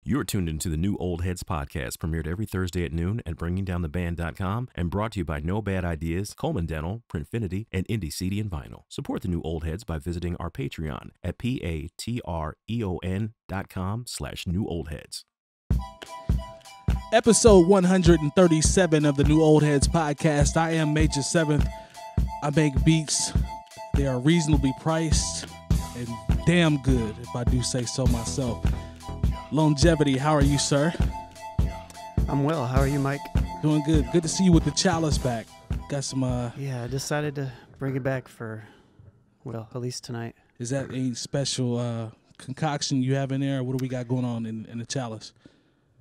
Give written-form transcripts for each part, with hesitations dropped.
You're tuned into the New Old Heads podcast, premiered every Thursday at noon at BringingDownTheBand.com and brought to you by No Bad Ideas, Coleman Dental, Printfinity, and Indie CD and Vinyl. Support the New Old Heads by visiting our Patreon at patreon.com/newoldheads. Episode 137 of the New Old Heads podcast. I am Maja 7th. I make beats. They are reasonably priced and damn good, if I do say so myself. Lonegevity, how are you, sir? I'm well. How are you, Mike? Doing good. Good to see you with the chalice back. Got some Yeah, I decided to bring it back for, well, at least tonight. Is that a special concoction you have in there? What do we got going on in the chalice?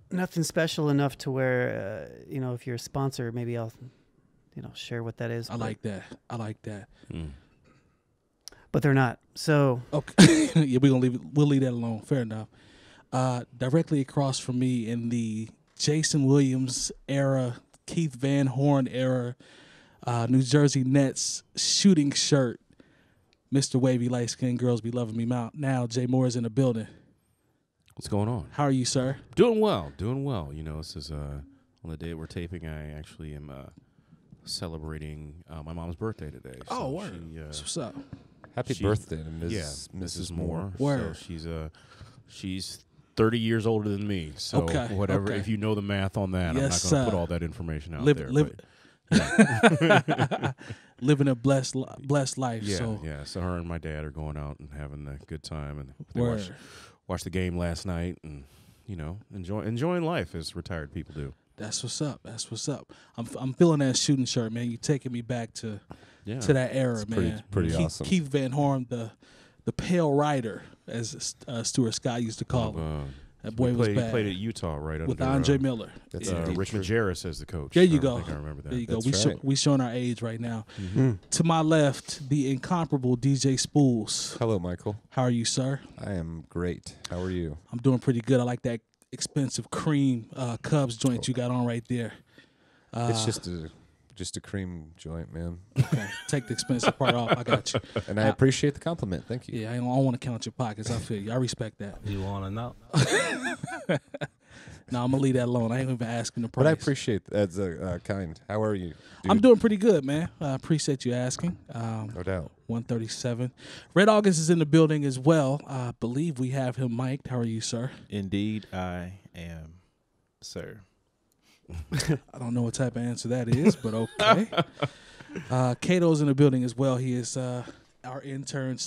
Nothing special enough to where, if you're a sponsor, maybe I'll, share what that is. I like that. But they're not. So okay. Yeah, we'll leave that alone. Fair enough. Directly across from me in the Jason Williams era, Keith Van Horn era, New Jersey Nets shooting shirt, Mr. Wavy Light Skinned Girls Be Loving Me Now. Jay Moore is in the building. What's going on? How are you, sir? Doing well. This is on the day we're taping. I actually am celebrating my mom's birthday today. Oh, word. What's up? Happy birthday to Mrs. Moore. Word. So she's 30 years older than me. So whatever. Okay. If you know the math on that, yes, I'm not going to put all that information out there. Living a blessed life. Yeah. So her and my dad are going out and having a good time, and they watched the game last night, and enjoying life as retired people do. That's what's up. I'm feeling that shooting shirt, man. You taking me back to that era, it's man. Pretty awesome. Keith Van Horn, the Pale Rider, as Stuart Scott used to call him. That boy was bad. He played at Utah right with under Andre Miller. That's Rick Majerus as the coach. There you go. I think I remember that. There you go. That's right. We showing our age right now. Mm-hmm. To my left, the incomparable DJ Spoolz. Hello, Michael. How are you, sir? I am great. How are you? I'm doing pretty good. I like that expensive cream Cubs joint you got on right there. It's just a cream joint, man. Okay, take the expensive part off. I got you. And I appreciate the compliment. Thank you. Yeah, I don't want to count your pockets. I feel you. I respect that. You want to know? No, I'm going to leave that alone. I ain't even asking the price. But I appreciate that. That's kind. How are you, dude? I'm doing pretty good, man. I appreciate you asking. No doubt. 137. Red August is in the building as well. I believe we have him mic'd. How are you, sir? Indeed, I am, sir. I don't know what type of answer that is, but okay. Kato's in the building as well. He is our intern /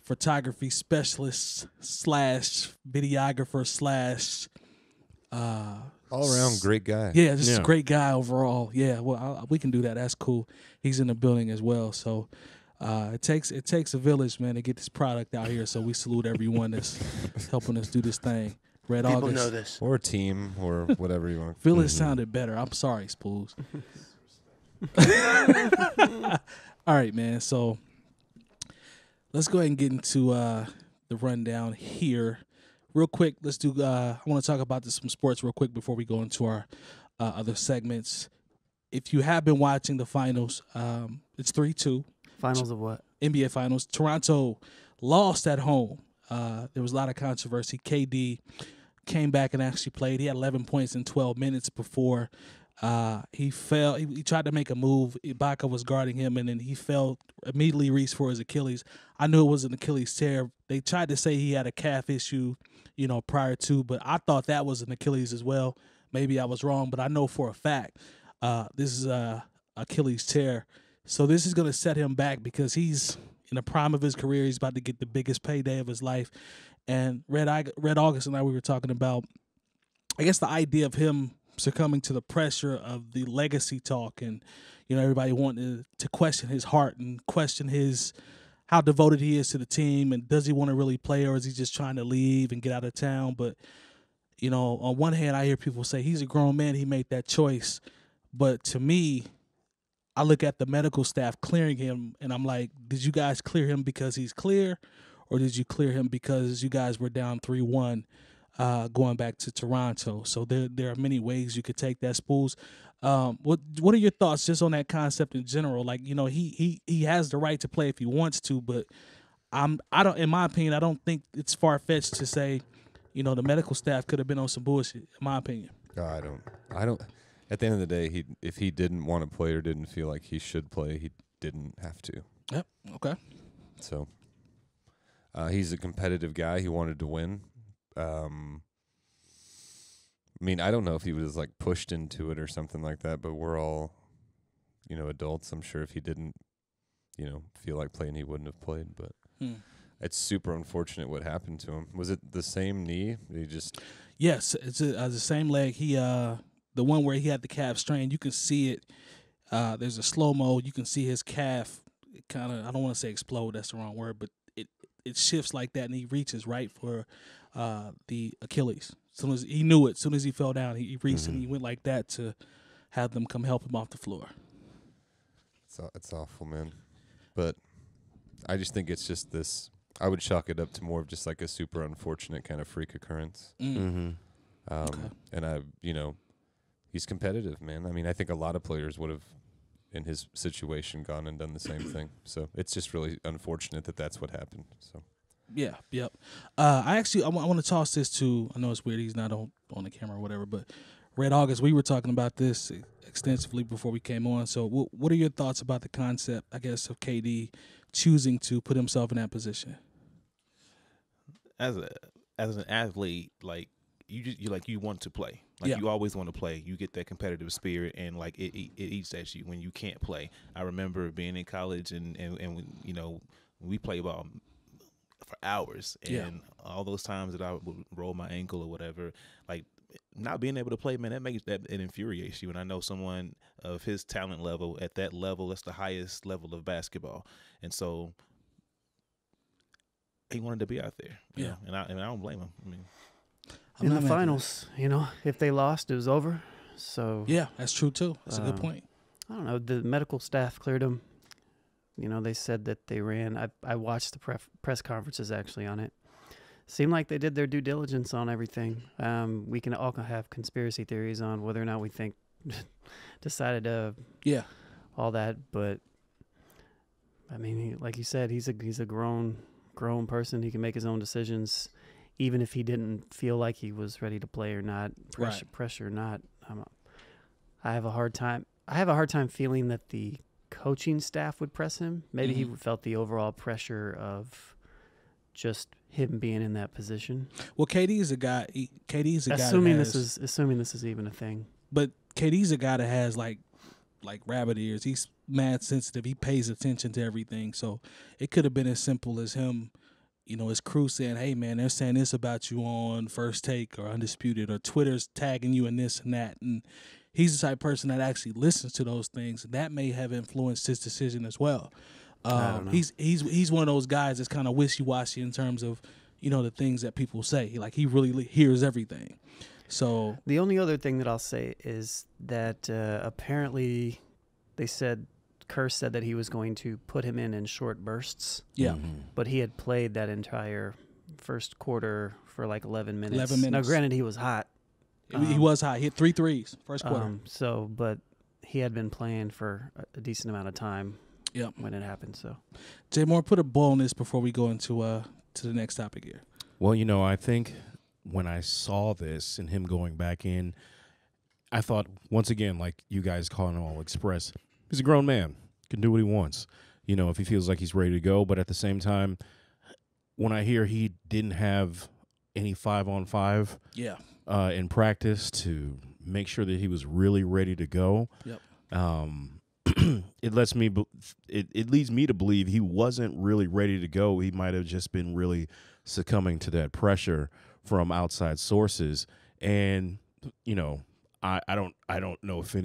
photography specialist / videographer / all around great guy. Yeah, just a great guy overall. Yeah, well, we can do that. That's cool. He's in the building as well. So it takes a village, man, to get this product out here. So we salute everyone that's helping us do this thing. Red People August. know this. Or team, or whatever you want. Village sounded better. I'm sorry, Spoolz. All right, man. So let's go ahead and get into the rundown here. Real quick, let's do I want to talk about some sports real quick before we go into our other segments. If you have been watching the finals, it's 3-2. Finals of what? NBA Finals. Toronto lost at home. There was a lot of controversy. KD came back and actually played. He had 11 points in 12 minutes before he fell. He tried to make a move. Ibaka was guarding him, and then he fell, immediately reached for his Achilles. I knew it was an Achilles tear. They tried to say he had a calf issue, prior to, but I thought that was an Achilles as well. Maybe I was wrong, but I know for a fact this is a Achilles tear. So this is going to set him back because he's in the prime of his career. He's about to get the biggest payday of his life. And Red August and I, we were talking about, I guess, the idea of him succumbing to the pressure of the legacy talk, and everybody wanting to question his heart and question how devoted he is to the team, and does he want to really play, or is he just trying to leave and get out of town? But on one hand, I hear people say he's a grown man, he made that choice. But to me, I look at the medical staff clearing him, and I'm like, did you guys clear him because he's clear, or did you clear him because you guys were down 3-1 going back to Toronto? So there are many ways you could take that, Spoolz. What are your thoughts just on that concept in general? Like, he has the right to play if he wants to, but I don't. In my opinion, I don't think it's far fetched to say, the medical staff could have been on some bullshit, in my opinion. I don't. At the end of the day, if he didn't want to play or didn't feel like he should play, he didn't have to. Yep. Okay. So he's a competitive guy. He wanted to win. I mean, I don't know if he was like pushed into it or something like that, but we're all, adults. I'm sure if he didn't, feel like playing, he wouldn't have played. But it's super unfortunate what happened to him. Was it the same knee? He just Yes, it's the same leg. He the one where he had the calf strain. You can see it. There's a slow mo. You can see his calf kind of. I don't want to say explode. That's the wrong word, but it shifts like that, and he reaches right for the Achilles. As soon as he knew it, as soon as he fell down, he reached and he went like that to have them come help him off the floor. It's awful, man. But I just think it's just this. I would chalk it up to more of just like a super unfortunate kind of freak occurrence. Okay. And he's competitive, man. I mean, I think a lot of players would have, in his situation, gone and done the same thing. So it's just really unfortunate that that's what happened. So. Yeah, yep. I want to toss this to, I know it's weird, he's not on the camera or whatever, but Red August, we were talking about this extensively before we came on. So what are your thoughts about the concept, I guess, of KD choosing to put himself in that position? As an athlete, like you want to play. Like you always want to play. You get that competitive spirit, and like it eats at you when you can't play. I remember being in college and we play ball for hours, and all those times that I would roll my ankle or whatever, like not being able to play, man, it infuriates you. And I know someone of his talent level, at that level, that's the highest level of basketball, and so he wanted to be out there. Yeah, and I don't blame him. I mean, in the finals, if they lost, it was over. So yeah, that's true too. That's a good point. I don't know. The medical staff cleared him. They said that they ran. I watched the press conferences actually on it. Seemed like they did their due diligence on everything. We can all have conspiracy theories on whether or not we think decided to all that, but I mean, like you said, he's a grown person. He can make his own decisions, even if he didn't feel like he was ready to play or not, pressure or not. I have a hard time feeling that the coaching staff would press him. Maybe he felt the overall pressure of just him being in that position. Well, KD's a guy. Assuming this is even a thing. But KD's a guy that has like rabbit ears. He's mad sensitive. He pays attention to everything. So it could have been as simple as him, his crew saying, "Hey man, they're saying this about you on First Take or Undisputed, or Twitter's tagging you in this and that." And he's the type of person that actually listens to those things. That may have influenced his decision as well. I don't know. He's one of those guys that's kind of wishy-washy in terms of, the things that people say. Like, he really hears everything. So the only other thing that I'll say is that apparently Kerr said that he was going to put him in short bursts. Yeah. But he had played that entire first quarter for like 11 minutes. 11 minutes. Now, granted, he was hot. He was hot. He hit 3 threes first quarter. But he had been playing for a decent amount of time when it happened. So, Jay Moore, put a bow on this before we go into to the next topic here. Well, I think when I saw this and him going back in, I thought, once again, like you guys calling him all express, he's a grown man, can do what he wants, if he feels like he's ready to go. But at the same time, when I hear he didn't have any 5-on-5 in practice to make sure that he was really ready to go, it leads me to believe he wasn't really ready to go. He might have just been really succumbing to that pressure from outside sources. And I don't know if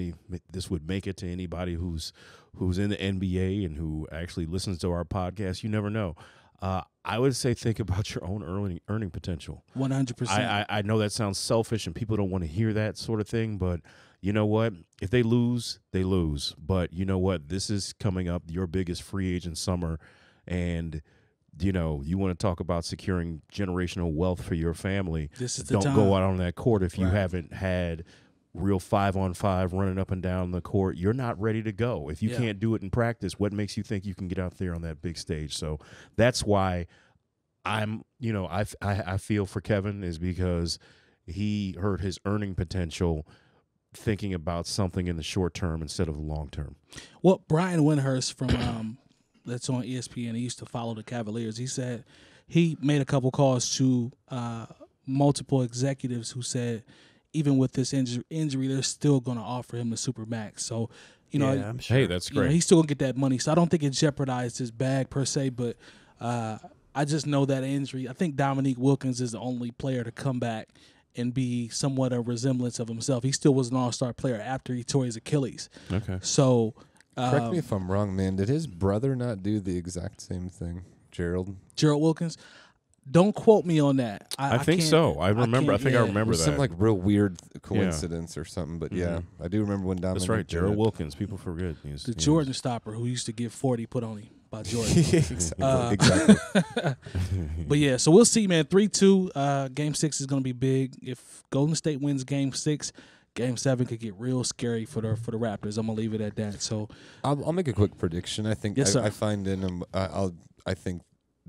this would make it to anybody who's in the NBA and who actually listens to our podcast. You never know. I would say think about your own earning potential. 100%. I know that sounds selfish and people don't want to hear that sort of thing, but you know what? If they lose, they lose. But you know what? This is coming up, your biggest free agent summer, and you want to talk about securing generational wealth for your family. This is the Don't time. go out on that court if you haven't had real 5-on-5 running up and down the court. You're not ready to go. If you can't do it in practice, what makes you think you can get out there on that big stage? So that's why I feel for Kevin is because he hurt his earning potential thinking about something in the short term instead of the long term. Well, Brian Windhurst from that's on ESPN, he used to follow the Cavaliers. He said he made a couple calls to multiple executives who said even with this injury, they're still going to offer him the Supermax. So, I'm sure. Hey, that's great. He's still going to get that money. So I don't think it jeopardized his bag per se, but I just know that injury. I think Dominique Wilkins is the only player to come back and be somewhat a resemblance of himself. He still was an all-star player after he tore his Achilles. Okay. So correct me if I'm wrong, man. Did his brother not do the exact same thing, Gerald Wilkins? Don't quote me on that. I think so. I remember. I think I remember that. Some like real weird coincidence or something. But yeah, I do remember when Dominic. That's right, Gerald Wilkins. People forget. The Jordan stopper who used to get 40 put on him by Jordan. Exactly. But yeah, so we'll see, man. 3-2. Game 6 is going to be big. If Golden State wins Game 6, Game 7 could get real scary for the Raptors. I'm gonna leave it at that. So I'll make a quick prediction. I think yes, sir. I find in them. I think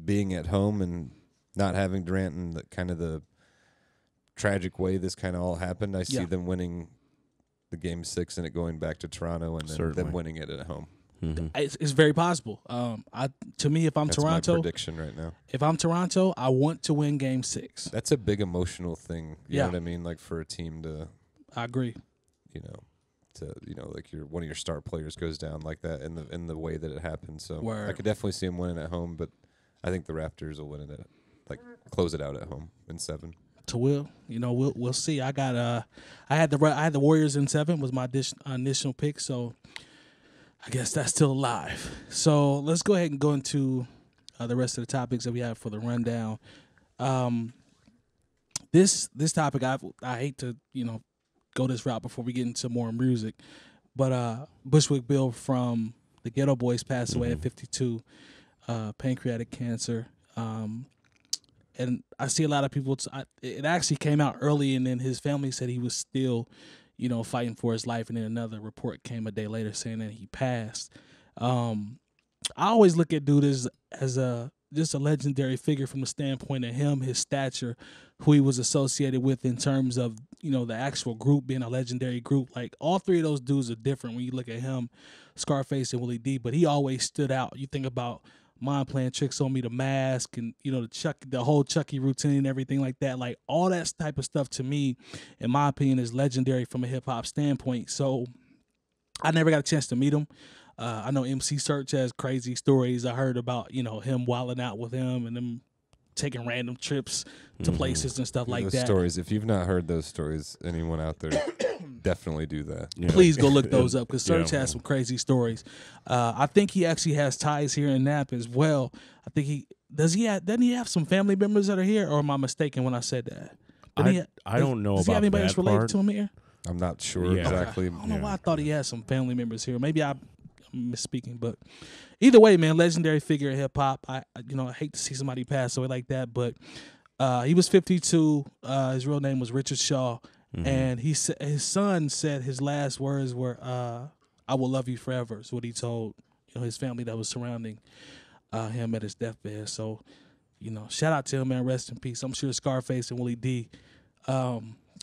being at home and not having Durant and kind of the tragic way this kind of all happened, I see them winning the Game 6 and it going back to Toronto and then them winning it at home. Mm-hmm. It's very possible. To me, if I'm That's Toronto, my prediction right now. If I'm Toronto, I want to win Game 6. That's a big emotional thing. You know what I mean? Like for a team to, I agree. Like one of your star players goes down like that in the way that it happened. So Word. I could definitely see him winning at home, but I think the Raptors will win it close it out at home in 7. To we'll see. I had the Warriors in 7 was my initial pick, so I guess that's still alive. So let's go ahead and go into the rest of the topics that we have for the rundown. This topic I hate to go this route before we get into more music, but Bushwick Bill from the Ghetto Boys passed away at 52, pancreatic cancer. And I see a lot of people. It actually came out early, and then his family said he was still, fighting for his life. And then another report came a day later saying that he passed. I always look at dude as just a legendary figure from the standpoint of him, his stature, who he was associated with in terms of the actual group being a legendary group. Like all three of those dudes are different when you look at him, Scarface and Willie D. But he always stood out. You think about Mind Playing Tricks on Me, The Mask, and the whole Chucky routine and everything like that. Like all that type of stuff to me, in my opinion, is legendary from a hip hop standpoint. So I never got a chance to meet him. I know MC Search has crazy stories. I heard about him wilding out with him and them taking random trips to places and stuff like those that. Stories. If you've not heard those stories, anyone out there, definitely do that. Yeah. Please go look those up because Search has some crazy stories. I think he actually has ties here in Napa as well. I think doesn't he have some family members that are here, or am I mistaken when I said that? I don't know does he about have anybody that that's related part. to him here? I'm not sure exactly. Okay. I don't know why I thought he had some family members here. Maybe I'm misspeaking, but either way, man, legendary figure in hip hop. I hate to see somebody pass away like that, but he was 52. His real name was Richard Shaw, and his son said his last words were, "I will love you forever." Is what he told his family that was surrounding him at his deathbed. So, shout out to him, man. Rest in peace. I'm sure Scarface and Willie D.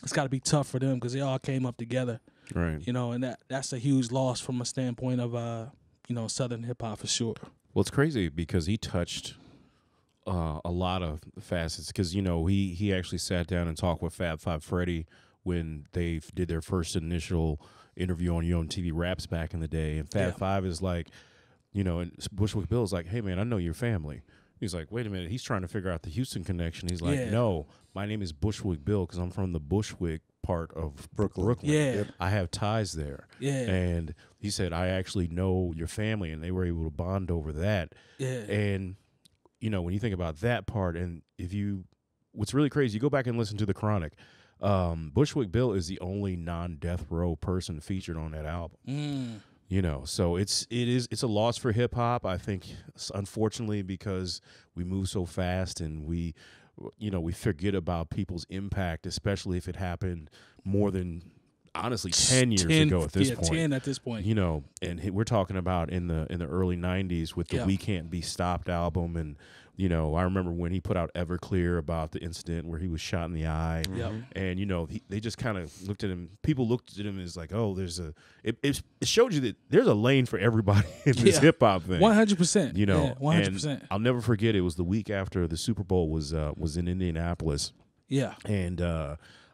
It's got to be tough for them because they all came up together. Right. And that's a huge loss from a standpoint of, Southern hip hop for sure. Well, it's crazy because he touched a lot of facets because, he actually sat down and talked with Fab Five Freddy when they did their first initial interview on TV Raps back in the day. And Fab Five is like, and Bushwick Bill is like, hey, man, I know your family. He's like, wait a minute. He's trying to figure out the Houston connection. He's like, no, my name is Bushwick Bill because I'm from the Bushwick part of Brooklyn. Yeah. I have ties there. Yeah. And he said, I actually know your family, and they were able to bond over that. Yeah. And, when you think about that part, and what's really crazy, you go back and listen to The Chronic, Bushwick Bill is the only non-death row person featured on that album. So it's a loss for hip hop. I think, unfortunately, because we move so fast and we forget about people's impact, especially if it happened more than honestly 10 years ago at this point. 10 at this point. You know, and we're talking about in the early 90s with the We Can't Be Stopped album. And, you know, I remember when he put out Everclear about the incident where he was shot in the eye. And, you know, they just kind of looked at him. People looked at him as like, oh, it showed you that there's a lane for everybody in this hip hop thing. 100%. You know, 100%. And I'll never forget, it was the week after the Super Bowl was in Indianapolis. Yeah. And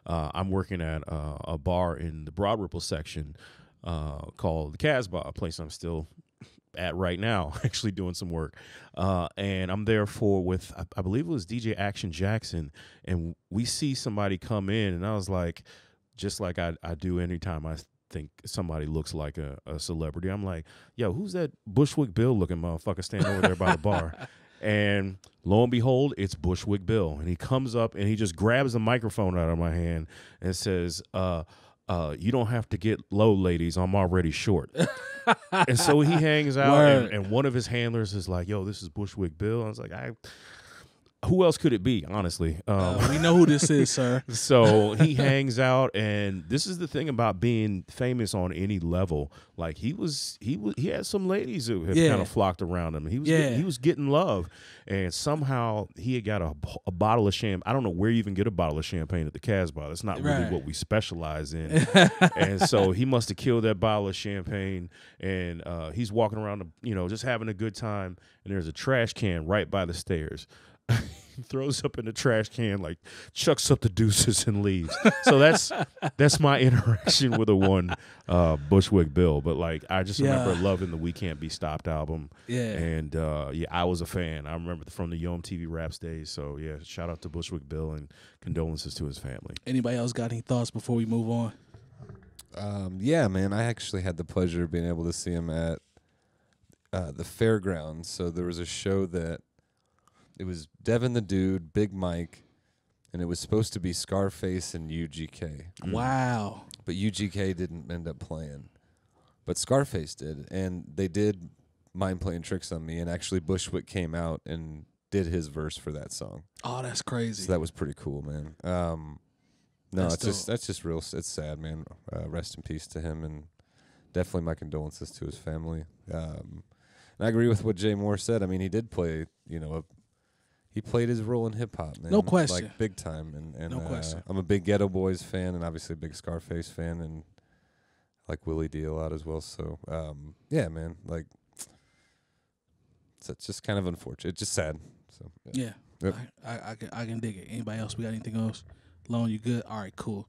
I'm working at a bar in the Broad Ripple section called the 𝗀𝐲, a place I'm still at right now, actually doing some work. And I'm there with, I believe it was DJ Action Jackson, and we see somebody come in, and I was like, just like I do anytime I think somebody looks like a celebrity, I'm like, yo, who's that Bushwick Bill looking motherfucker standing over there by the bar? And lo and behold, it's Bushwick Bill. And he comes up and he just grabs the microphone out of my hand and says, you don't have to get low, ladies. I'm already short. And so he hangs out, and one of his handlers is like, yo, this is Bushwick Bill. I was like, who else could it be, honestly? We know who this is, sir. So he hangs out, and this is the thing about being famous on any level. Like he had some ladies who had kind of flocked around him. He was getting love, and somehow he had got a bottle of champagne. I don't know where you even get a bottle of champagne at the 𝗀𝐲. That's not really what we specialize in. And so he must have killed that bottle of champagne, and he's walking around, just having a good time. And there's a trash can right by the stairs. He throws up in the trash can, like chucks up the deuces and leaves. So that's my interaction with Bushwick Bill. But like, I just remember loving the We Can't Be Stopped album. Yeah. And I was a fan. I remember from the MTV Raps days. So yeah, shout out to Bushwick Bill and condolences to his family. Anybody else got any thoughts before we move on? Yeah, man. I actually had the pleasure of being able to see him at the fairgrounds. So there was a show that it was Devin the Dude, Big Mike, and it was supposed to be Scarface and UGK. Wow. But UGK didn't end up playing. But Scarface did, and they did Mind Playing Tricks on Me, and actually Bushwick came out and did his verse for that song. Oh, that's crazy. So that was pretty cool, man. That's just real. It's sad, man. Rest in peace to him, and definitely my condolences to his family. And I agree with what Jay Moore said. I mean, he did play, he played his role in hip hop, man. No question. Like big time. And no question. I'm a big Ghetto Boys fan, and obviously a big Scarface fan, and like Willie D a lot as well. So yeah, man. Like it's just kind of unfortunate. It's just sad. So yeah. Yep. I can dig it. Anybody else? We got anything else? Lone, you good? All right, cool.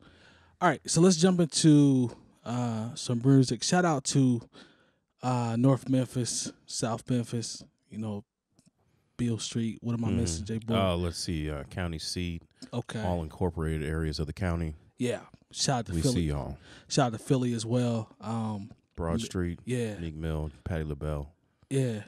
All right, so let's jump into some music. Shout out to North Memphis, South Memphis, Beale Street. What am I missing, J. Boy? Let's see, county seat. Okay. All incorporated areas of the county. Yeah. Shout out to Philly. We see y'all. Shout out to Philly as well. Broad Street. Yeah. Meek Mill, Patti LaBelle. Yeah.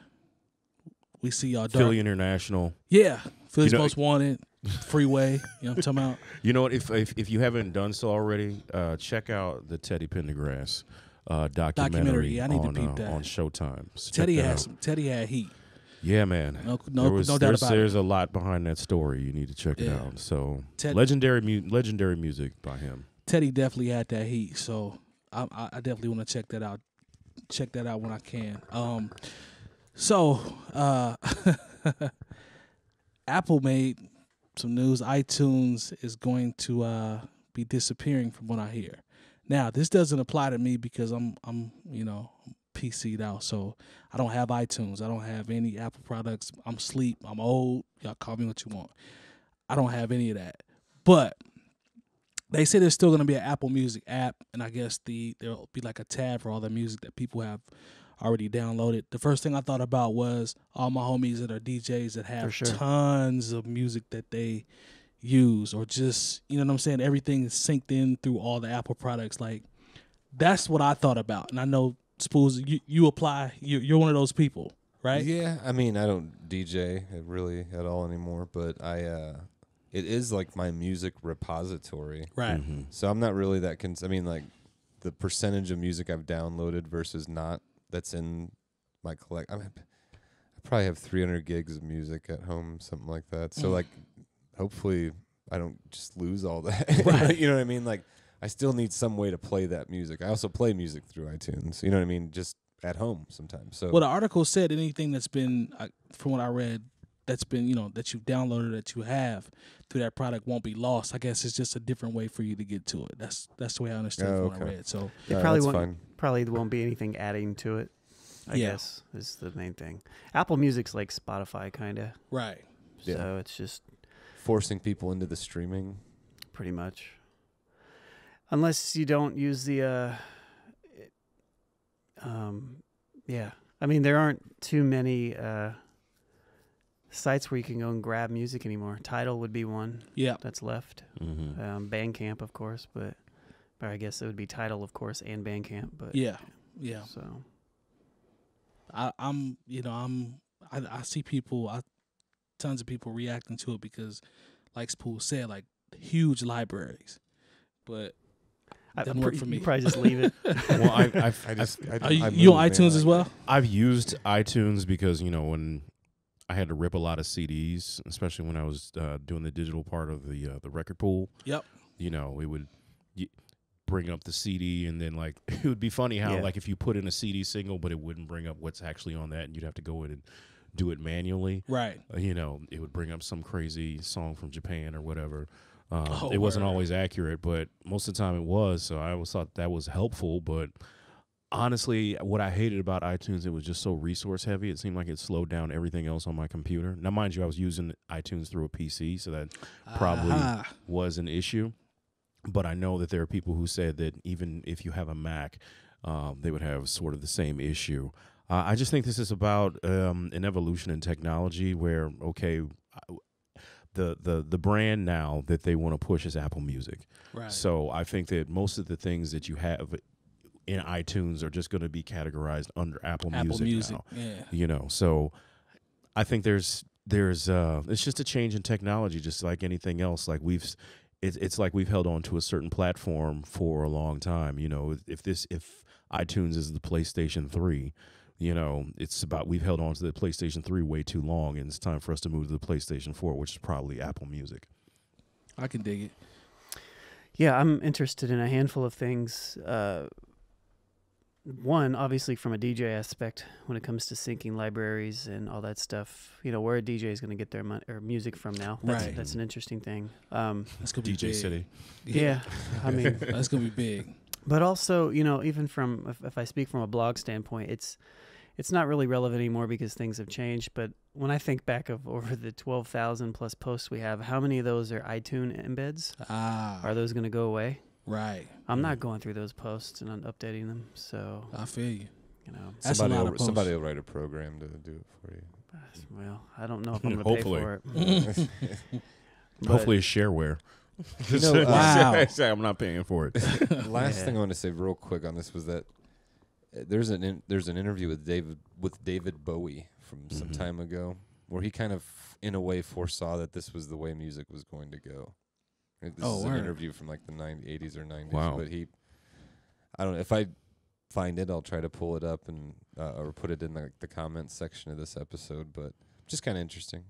We see y'all. Philly International. Yeah. Philly's Most Wanted. Freeway. You know what I'm talking about? You know what? If you haven't done so already, check out the Teddy Pendergrass documentary. Yeah, I need to peep that on Showtime. So Teddy had heat. Yeah, man. No doubt about it. There's a lot behind that story. You need to check it out. So legendary music by him. Teddy definitely had that heat. So I definitely want to check that out. Check that out when I can. So Apple made some news. iTunes is going to be disappearing from what I hear. Now, this doesn't apply to me because I'm PC'd out, so I don't have iTunes. I don't have any Apple products. I'm asleep. I'm old. Y'all call me what you want. I don't have any of that. But they say there's still going to be an Apple Music app, and I guess there'll be like a tab for all the music that people have already downloaded. The first thing I thought about was all my homies that are DJs that have tons of music that they use, or just, you know what I'm saying, everything is synced in through all the Apple products. Like, that's what I thought about. And I know, Spoolz, you apply, you're one of those people, right? Yeah, I mean, I don't DJ really at all anymore, but it is like my music repository. Right. Mm-hmm. So I'm not really that I mean, like, the percentage of music I've downloaded versus not that's in my I probably have 300 gigs of music at home, something like that. So like, hopefully I don't just lose all that. Right. You know what I mean? Like, I still need some way to play that music. I also play music through iTunes. You know what I mean? Just at home sometimes. So well, the article said anything that's been, from what I read, that's been, that you've downloaded, that you have through that product won't be lost. I guess it's just a different way for you to get to it. That's the way I understood from what I read. So it probably won't be anything adding to it. I guess is the main thing. Apple Music's like Spotify kind of. Right. So it's just forcing people into the streaming. Pretty much. Unless you don't use the I mean, there aren't too many sites where you can go and grab music anymore. Tidal would be one. Yeah, that's left. Mm-hmm. Bandcamp, of course, but I guess it would be Tidal, of course, and Bandcamp. But yeah. So I see people, tons of people reacting to it because, like Spoolz said, like huge libraries, but. Doesn't work for me. You probably just leave it. Well, you on iTunes as well? I've used iTunes because when I had to rip a lot of CDs, especially when I was doing the digital part of the record pool. Yep. It would bring up the CD, and then like it would be funny how like if you put in a CD single, but it wouldn't bring up what's actually on that, and you'd have to go in and do it manually. Right. It would bring up some crazy song from Japan or whatever. It wasn't always accurate, but most of the time it was. So I always thought that was helpful. But honestly, what I hated about iTunes, it was just so resource heavy. It seemed like it slowed down everything else on my computer. Now, mind you, I was using iTunes through a PC, so that probably was an issue. But I know that there are people who said that even if you have a Mac, they would have sort of the same issue. I just think this is about an evolution in technology where, okay, the brand now that they want to push is Apple Music. Right. So I think that most of the things that you have in iTunes are just going to be categorized under Apple Music now. Yeah. So I think there's it's just a change in technology, just like anything else. Like it's like we've held on to a certain platform for a long time. If iTunes is the PlayStation 3, it's about we've held on to the PlayStation 3 way too long, and it's time for us to move to the PlayStation 4, which is probably Apple Music. I can dig it. Yeah, I'm interested in a handful of things. One, obviously, from a DJ aspect, when it comes to syncing libraries and all that stuff, where a DJ is going to get their music from now. That's an interesting thing. That's going to be DJ big. City. Yeah, I mean, that's going to be big. But also, even from if I speak from a blog standpoint, it's not really relevant anymore because things have changed. But when I think back of over the 12,000 plus posts we have, how many of those are iTunes embeds? Are those going to go away? Right. I'm not going through those posts and updating them. So I feel you. That's somebody will write a program to do it for you. Well, I don't know if I'm going to pay for it. Hopefully it's shareware. Wow. I'm not paying for it. Last thing I want to say real quick on this was that there's an interview with David Bowie from some time ago where he kind of in a way foresaw that this was the way music was going to go. This is an interview from like the 80s or 90s. Wow. But I don't know, if I find it, I'll try to pull it up and or put it in the comments section of this episode. But just kind of interesting.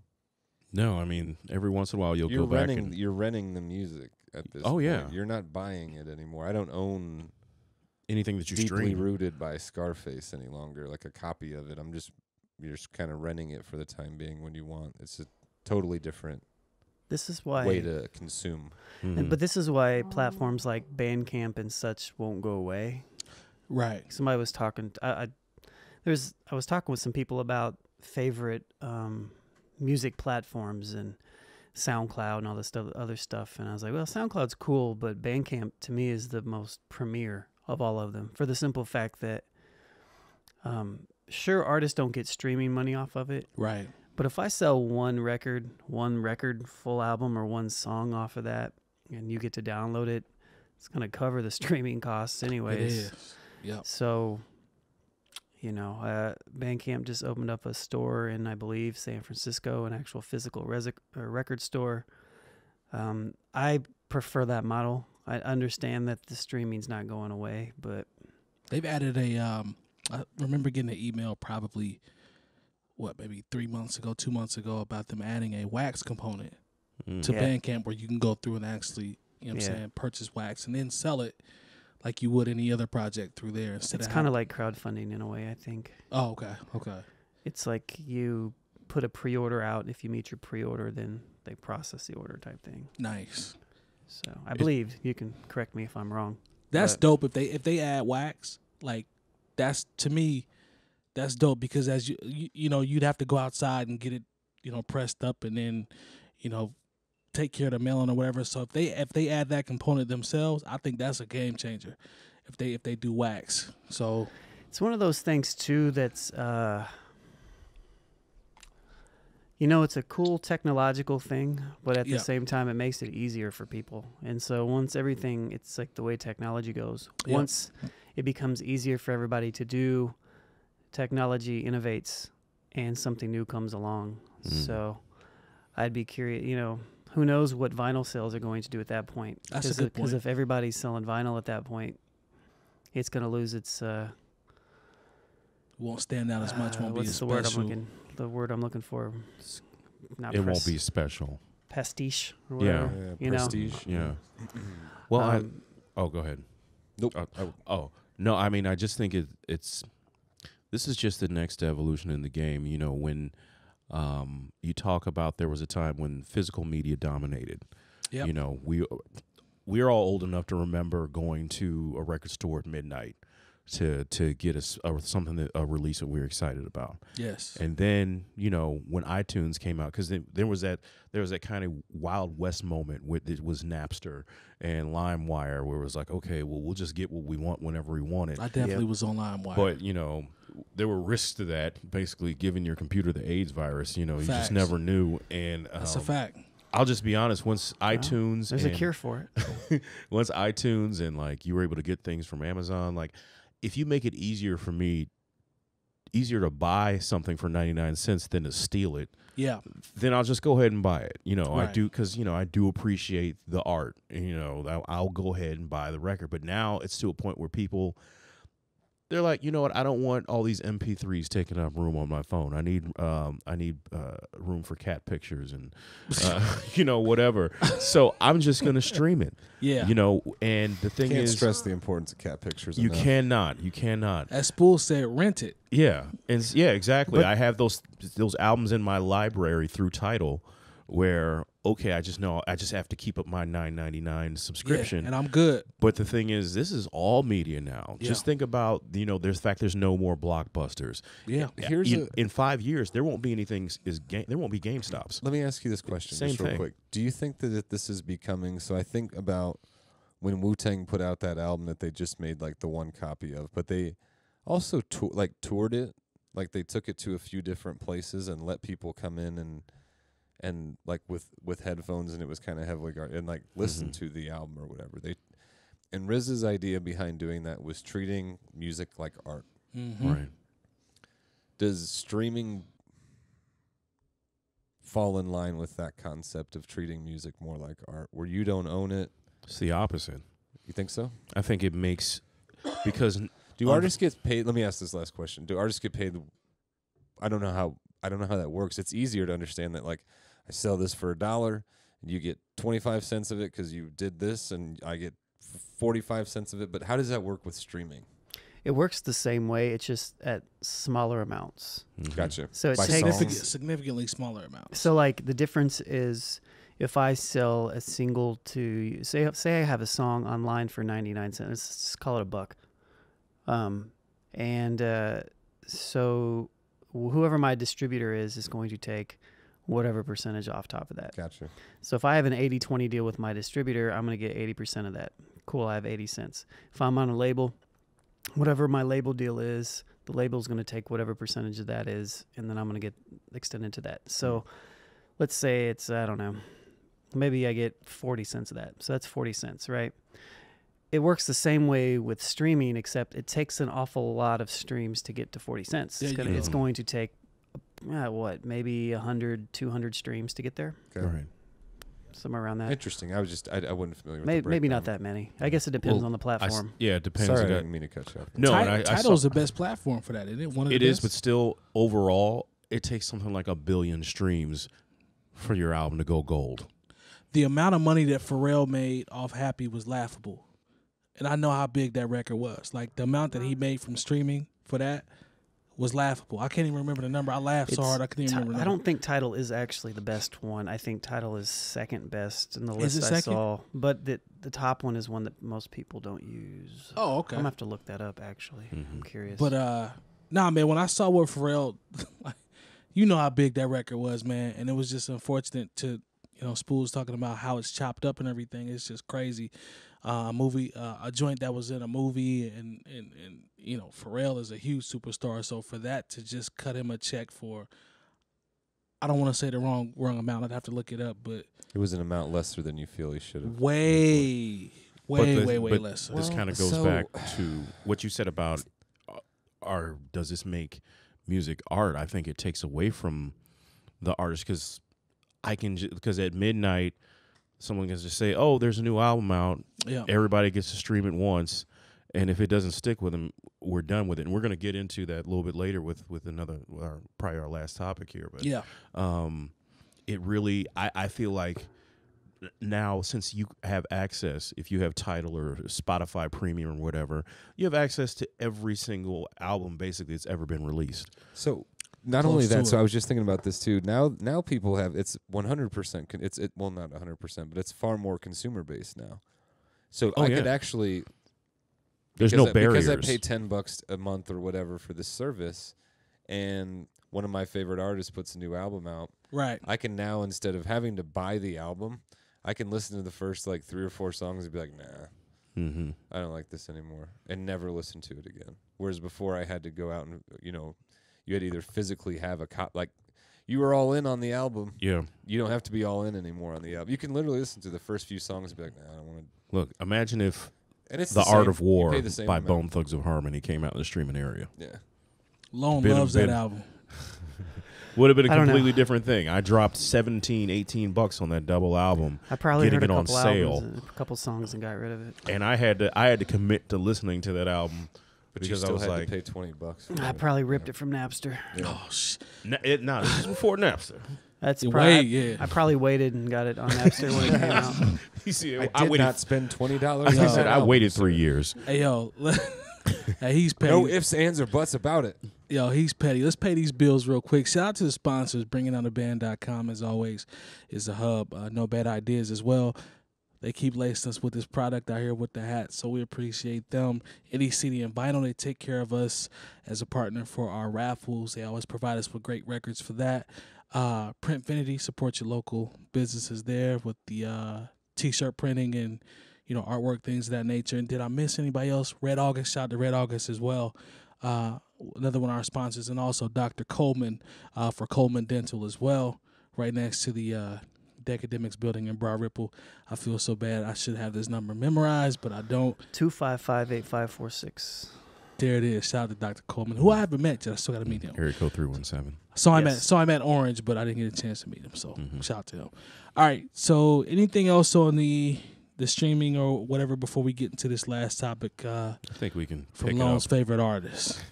No, I mean, every once in a while you'll go back and... You're renting the music at this point. Yeah. You're not buying it anymore. I don't own anything that you deeply stream. Rooted by Scarface any longer, like a copy of it. You're just kind of renting it for the time being when you want. It's a totally different way to consume. But this is why platforms like Bandcamp and such won't go away. Right. Somebody was talking... I was talking with some people about favorite... music platforms and SoundCloud and all this other stuff, and I was like, well, SoundCloud's cool, but Bandcamp to me is the most premier of all of them for the simple fact that sure, artists don't get streaming money off of it, right? But if I sell one record, full album, or one song off of that, and you get to download it, it's going to cover the streaming costs anyways. It is. Yep. So Bandcamp just opened up a store in, I believe, San Francisco, an actual physical record store. I prefer that model. I understand that the streaming's not going away, but they've added I remember getting an email probably, maybe 2 months ago, about them adding a wax component to Bandcamp where you can go through and actually You know what I'm saying? Purchase wax and then sell it like you would any other project through there. Instead it's of kind of like crowdfunding in a way, I think. Oh, okay. Okay. It's like you put a pre-order out. If you meet your pre-order, then they process the order type thing. Nice. So I believe, you can correct me if I'm wrong. That's dope. If they add wax, like that's, to me, that's dope, because as you know, you'd have to go outside and get it, you know, pressed up and then, you know, take care of the mailing or whatever. So if they add that component themselves, I think that's a game changer. If they do wax. So it's one of those things too that's you know, it's a cool technological thing, but at the same time it makes it easier for people. And so once everything, it's like the way technology goes. Once it becomes easier for everybody to do, technology innovates and something new comes along. So I'd be curious, you know, who knows what vinyl sales are going to do at that point. That's a good point. Because if everybody's selling vinyl at that point, it's going to lose its... won't stand out as much, won't be as special. The word I'm looking for? It won't be special. Pastiche or whatever. Yeah, prestige. Know? Yeah. Well, go ahead. Nope. No, I mean, I just think it's this is just the next evolution in the game. You know, when you talk about, there was a time when physical media dominated. Yep. You know, we're all old enough to remember going to a record store at midnight to get a release that we were excited about. Yes. And then, you know, when iTunes came out, because there was that kind of Wild West moment with it was Napster and LimeWire, where it was like, okay, well, we'll just get what we want whenever we want it. I definitely was on LimeWire. But, you know, there were risks to that, basically giving your computer the AIDS virus. You know, you just never knew. And that's a fact. I'll just be honest. Once iTunes, there's a cure for it. Once iTunes and like you were able to get things from Amazon, like if you make it easier to buy something for 99 cents than to steal it, then I'll just go ahead and buy it. You know, right. I do, because you know I do appreciate the art. And, you know, I'll go ahead and buy the record. But now it's to a point where people, they're like, you know what? I don't want all these MP3s taking up room on my phone. I need room for cat pictures and you know, whatever. So I'm just gonna stream it. Yeah. You know, and the thing Can't is, stress the importance of cat pictures. You cannot. As Spoolz said, rent it. Yeah, and exactly. But I have those albums in my library through Tidal, where I just have to keep up my $9.99 subscription, and I'm good. But the thing is, this is all media now. Yeah. Just think about, you know, there's no more Blockbusters. Yeah, in 5 years there won't be anything. There won't be GameStops. Let me ask you this question, just real quick. Do you think that this is becoming? So I think about when Wu-Tang put out that album that they just made like the one copy of, but they also toured it. Like they took it to a few different places and let people come in and like with headphones, and it was kind of heavily guarded, and like listen to the album or whatever. And RZA's idea behind doing that was treating music like art. Right. Does streaming fall in line with that concept of treating music more like art, where you don't own it? It's the opposite. You think so? I think it makes, because do artists get paid? Let me ask this last question. Do artists get paid? I don't know how that works. It's easier to understand that, like, I sell this for $1 and you get 25 cents of it because you did this, and I get 45 cents of it. But how does that work with streaming? It works the same way. It's just at smaller amounts. Gotcha. So it takes significantly smaller amounts. So like the difference is, if I sell a single to say I have a song online for 99 cents, let's just call it $1. So whoever my distributor is going to take whatever percentage off top of that. Gotcha. So if I have an 80-20 deal with my distributor, I'm going to get 80% of that. Cool, I have 80 cents. If I'm on a label, whatever my label deal is, the label's going to take whatever percentage of that is, and then I'm going to get extended to that. So let's say it's, I don't know, maybe I get 40 cents of that. So that's 40 cents, right? It works the same way with streaming, except it takes an awful lot of streams to get to 40 cents. It's going to take, maybe 100, 200 streams to get there. Okay. Right. Somewhere around that. Interesting. I wasn't familiar with maybe not that many. I guess it depends on the platform. It depends. Sorry, I didn't mean to cut you off. No, Tidal's the best platform for that, isn't it? It is, but still, overall, it takes something like 1 billion streams for your album to go gold. the amount of money that Pharrell made off Happy was laughable. And I know how big that record was. Like, the amount that he made from streaming for that was laughable. I can't even remember the number. I laughed so hard I couldn't even remember the number. I don't think Title is actually the best one. I think Title is second best in the list Is it I second? saw. But the top one is one that most people don't use. Oh, okay. I'm going to have to look that up, actually. I'm curious. But, nah, man, when I saw what Pharrell, you know how big that record was, man. And it was just unfortunate to, Spoolz talking about how it's chopped up and everything. It's just crazy. A joint that was in a movie, and Pharrell is a huge superstar. So for that to just cut him a check for, I don't want to say the wrong amount. I'd have to look it up, but it was an amount lesser than you feel he should have. Way lesser. This kind of goes back to what you said about, does this make music art? I think it takes away from the artist, because at midnight, someone can just say, "Oh, there's a new album out." Yeah. Everybody gets to stream it once, and if it doesn't stick with them, we're done with it. And we're going to get into that a little bit later with another, probably our last topic here. But yeah, it really, I feel like now, since you have access, if you have Tidal or Spotify Premium or whatever, you have access to every single album basically that's ever been released. So. Not only that, so I was just thinking about this too. Now people have, it's 100%. Well, not 100%, but it's far more consumer based now. So I could actually, there's no barriers, because I pay $10 a month or whatever for this service, and one of my favorite artists puts a new album out. Right. I can now, instead of having to buy the album, I can listen to the first 3 or 4 songs and be like, nah, I don't like this anymore, and never listen to it again. Whereas before, I had to go out and you had to either physically have you were all in on the album. Yeah. You don't have to be all in anymore on the album. You can literally listen to the first few songs and be like, nah, I don't want to. Look, imagine if it's The Art of War by amount. Bone Thugs-of-Harmony came out in the streaming area. Yeah. Lone loves that album. Would have been a completely different thing. I dropped $17-18 on that double album. I probably getting heard it on sale, a couple songs and got rid of it. And I had to commit to listening to that album. But because I was had to pay $20. I probably ripped it from Napster. Yeah. Oh, shit. No, this is before Napster. That's I probably waited and got it on Napster when it came out. You see, I did not spend $20. I said I waited 3 years. Hey, yo. Hey, he's petty. No ifs, ands, or buts about it. Yo, he's petty. Let's pay these bills real quick. Shout out to the sponsors. BringingDownTheBand.com, as always, is a hub. No Bad Ideas as well. They keep lacing us with this product out here with the hats, so we appreciate them. Any CD and vinyl, they take care of us as a partner for our raffles. They always provide us with great records for that. Printfinity, support your local businesses there with the T-shirt printing and artwork, things of that nature. And did I miss anybody else? Red August, shout out to Red August as well. Another one of our sponsors, and also Dr. Coleman for Coleman Dental as well, right next to the Academics building in Broad Ripple. I feel so bad. I should have this number memorized, but I don't. 255-8546. There it is. Shout out to Dr. Coleman, who I haven't met yet. I still got to meet him. Area code 317. Saw him at Orange, but I didn't get a chance to meet him. So shout out to him. All right. So anything else on the streaming or whatever before we get into this last topic? I think we can from Lone's favorite artist.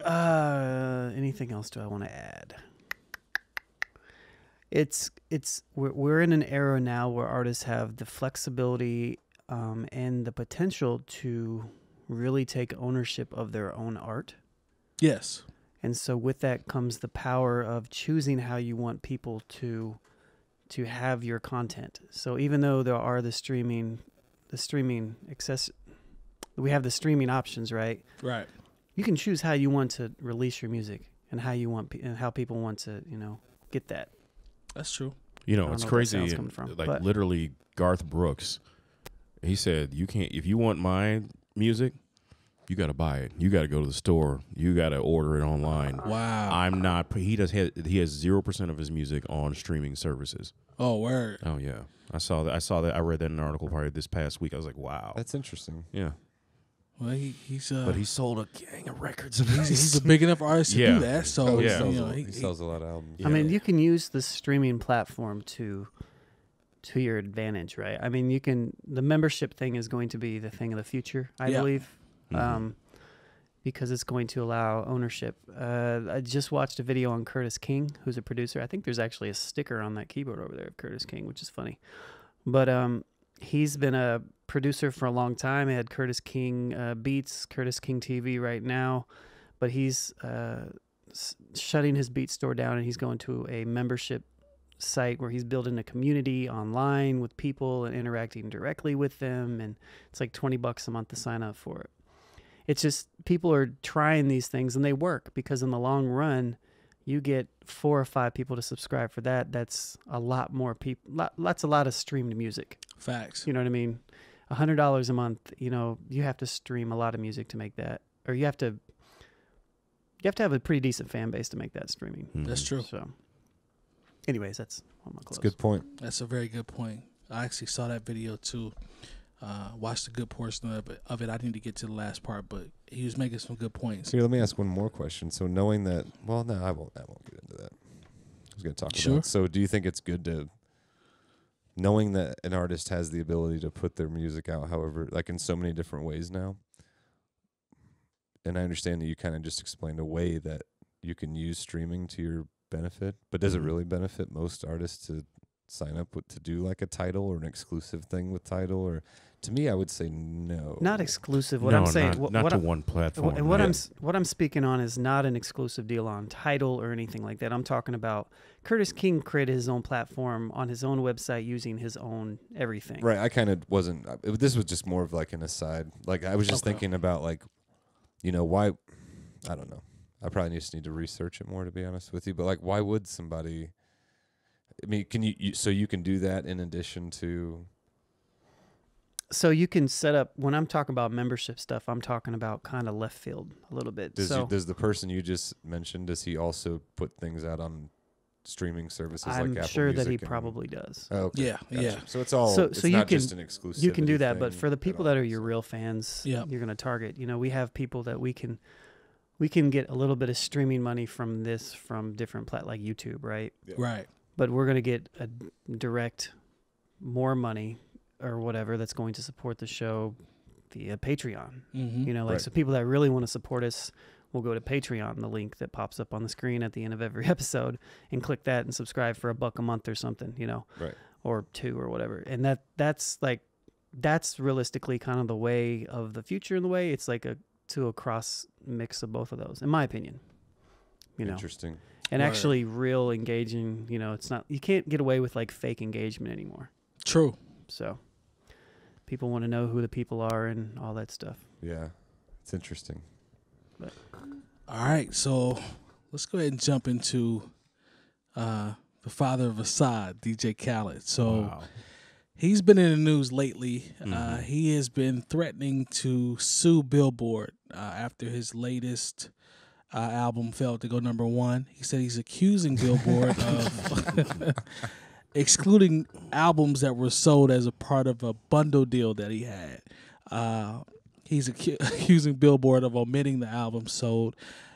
Anything else do I want to add? We're in an era now where artists have the flexibility and the potential to really take ownership of their own art. Yes. And so with that comes the power of choosing how you want people to have your content. So even though there are we have the streaming options, right? Right. You can choose how you want to release your music and how you want and how people want to, get that. That's true. It's crazy. Literally, Garth Brooks, he said, "You can't. If you want my music, you got to buy it. You got to go to the store. You got to order it online." Wow. I'm not. He has 0% of his music on streaming services. Oh, word. Oh yeah. I saw that. I read that in an article probably this past week. I was like, wow. That's interesting. Yeah. Well, he's but he sold a gang of records. He's a big enough artist to do that. So he sells a lot of albums. I mean, you can use the streaming platform to your advantage, right? I mean, the membership thing is going to be the thing of the future, I believe. because it's going to allow ownership. I just watched a video on 𝐀𝐁𝐿, who's a producer. I think there's actually a sticker on that keyboard over there of 𝐀𝐁𝐿, which is funny. But he's been a producer for a long time. He had 𝐀𝐁𝐿 Beats, 𝐀𝐁𝐿 TV right now. But he's shutting his beat store down, and he's going to a membership site where he's building a community online with people and interacting directly with them. And it's like $20 a month to sign up for it. It's just people are trying these things and they work, because in the long run, you get 4 or 5 people to subscribe for that. That's a lot more people. That's a lot of streamed music. Facts. You know what I mean? $100 a month. You know, you have to stream a lot of music to make that, or you have to have a pretty decent fan base to make that streaming. That's true. So, anyways, that's all my close. That's a good point. That's a very good point. I actually saw that video too. Watched a good portion of it. I need to get to the last part, but he was making some good points. Here, let me ask one more question. So, knowing that, well, no, I won't get into that. I was going to talk about it. So, do you think it's good to, knowing that an artist has the ability to put their music out, however, like in so many different ways now? And I understand that you kind of just explained a way that you can use streaming to your benefit, but does it really benefit most artists to sign up to do like a Tidal or an exclusive thing with Tidal? Or to me, I would say no. Not exclusive. What I'm saying, not to one platform. And what I'm speaking on is not an exclusive deal on Tidal or anything like that. I'm talking about 𝐀𝐁𝐿 created his own platform on his own website using his own everything. Right. I kind of wasn't. This was just more of like an aside. Like I was just thinking about like, you know, why? I don't know. I probably just need to research it more, to be honest with you. But like, why would somebody? I mean, can you so you can do that in addition to? So you can set up, when I'm talking about membership stuff, I'm talking about kind of left field a little bit. Does the person you just mentioned, does he also put things out on streaming services like Apple Music? I'm sure that he probably does. Oh, okay. Yeah, Gotcha. yeah. So it's all, so it's you not can, just an exclusive. you can do that, but for the people that are your so. real fans, Yeah. you're going to target. You know, we have people that we can get a little bit of streaming money from different like YouTube, right? Yeah. Right. But we're going to get a direct more money or whatever that's going to support the show via Patreon. Mm-hmm. You know, like, Right. so people that really want to support us will go to Patreon, the link that pops up on the screen at the end of every episode, and click that and subscribe for $1 a month or something, you know, Right. or $2 or whatever. And that's realistically kind of the way of the future, in the way it's like a cross mix of both of those, in my opinion. You know, Interesting. and Word. actually real engaging. You know, it's not, you can't get away with like fake engagement anymore. True. So people want to know who the people are and all that stuff. Yeah, it's interesting. But All right, so let's go ahead and jump into the father of Assad, DJ Khaled. So he's been in the news lately. He has been threatening to sue Billboard after his latest album failed to go #1. He said he's accusing Billboard of excluding albums that were sold as a part of a bundle deal that he had. He's accusing Billboard of omitting the album sold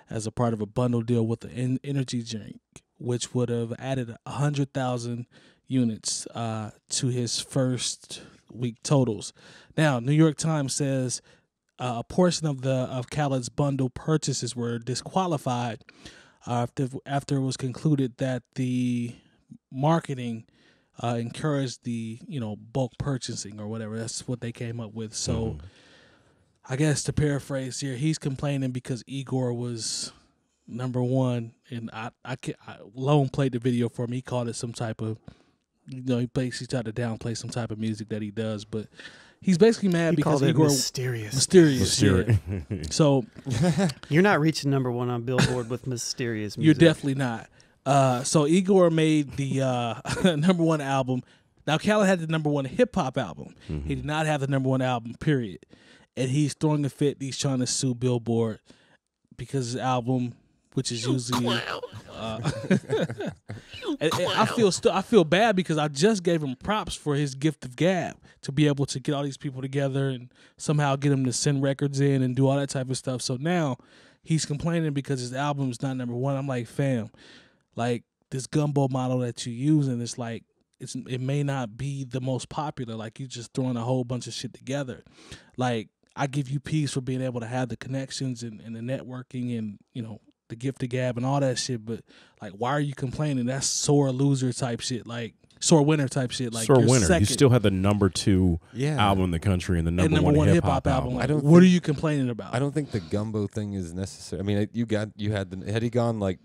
as a part of a bundle deal with the energy drink, which would have added 100,000 units to his first week totals. Now, New York Times says a portion of Khaled's bundle purchases were disqualified after it was concluded that the marketing encouraged the bulk purchasing or whatever. That's what they came up with. So I guess to paraphrase here, he's complaining because Igor was #1, and Lone played the video for me. He called it some type of, he basically tried to downplay some type of music that he does, but he's basically mad because Igor mysterious. Yeah. So You're not reaching #1 on Billboard with mysterious music. you're definitely not. So Igor made the #1 album. Now Khaled had the #1 hip hop album. He did not have the #1 album, period. And he's throwing a fit. He's trying to sue Billboard because his album, which is usually, and I feel bad because I just gave him props for his gift of gab to be able to get all these people together and somehow get them to send records in and do all that type of stuff. So now he's complaining because his album is not #1. I'm like, fam, like this gumbo model that you use, and it's like it may not be the most popular. Like you just throwing a whole bunch of shit together. Like I give you peace for being able to have the connections and the networking and, you know, the gift of gab and all that shit. But, like, why are you complaining? That's sore loser type shit. Like, sore winner type shit. Like, sore winner. Second. You still have the #2 album in the country and the number one hip hop album. Like, what are you complaining about? I don't think the gumbo thing is necessary. I mean, had he gone like,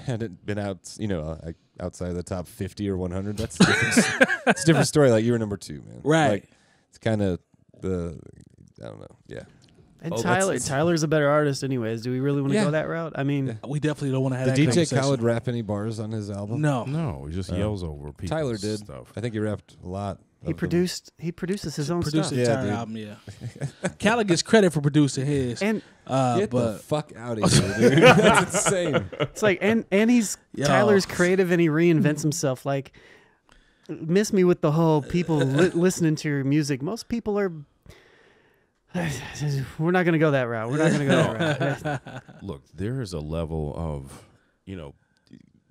had it been out, you know, outside of the top 50 or 100, that's a different story. Like, you were #2, man. Right. Like, it's kind of I don't know. Yeah. And Tyler's a better artist anyways. Do we really want to go that route? I mean, we definitely don't want to have that Did DJ conversation. Khaled rap any bars on his album? No. He just yells over people. Tyler did. Stuff. I think he rapped a lot. he produces his own stuff. His entire album, yeah. Khaled gets credit for producing his. And get the fuck out of here, dude. That's insane. It's like, and he's Tyler's creative and he reinvents himself. Like, miss me with the whole people listening to your music. Most people are. We're not going to go that route. We're not going to go that route. Look, there is a level of, you know,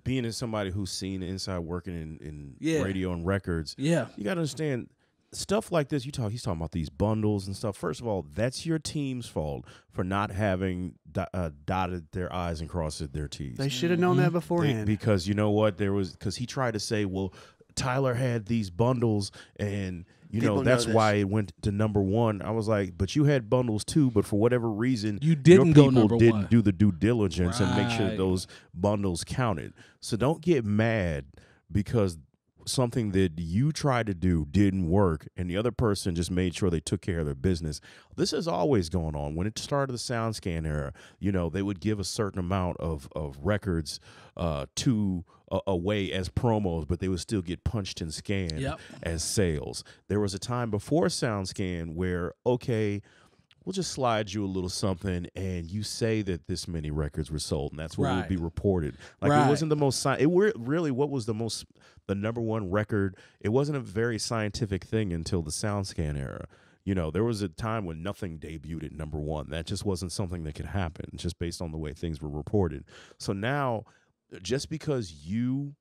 being as somebody who's seen inside working in radio and records. Yeah. You got to understand stuff like this. He's talking about these bundles and stuff. First of all, that's your team's fault for not having dotted their I's and crossed their T's. They should have known that beforehand. Because you know what? Because he tried to say, well, Tyler had these bundles and you know that's why it went to #1. I was like, but you had bundles too, but for whatever reason, you didn't your go people didn't #1. do the due diligence and make sure that those bundles counted. So don't get mad because something that you tried to do didn't work and the other person just made sure they took care of their business. This is always going on. When it started the SoundScan era, you know, they would give a certain amount of records to away as promos, but they would still get punched and scanned as sales. There was a time before SoundScan where, okay, we'll just slide you a little something and you say that this many records were sold and that's what would be reported. Like it wasn't the most really what was the #1 record. It wasn't a very scientific thing until the SoundScan era. You know, there was a time when nothing debuted at #1. That just wasn't something that could happen just based on the way things were reported. So now, just because you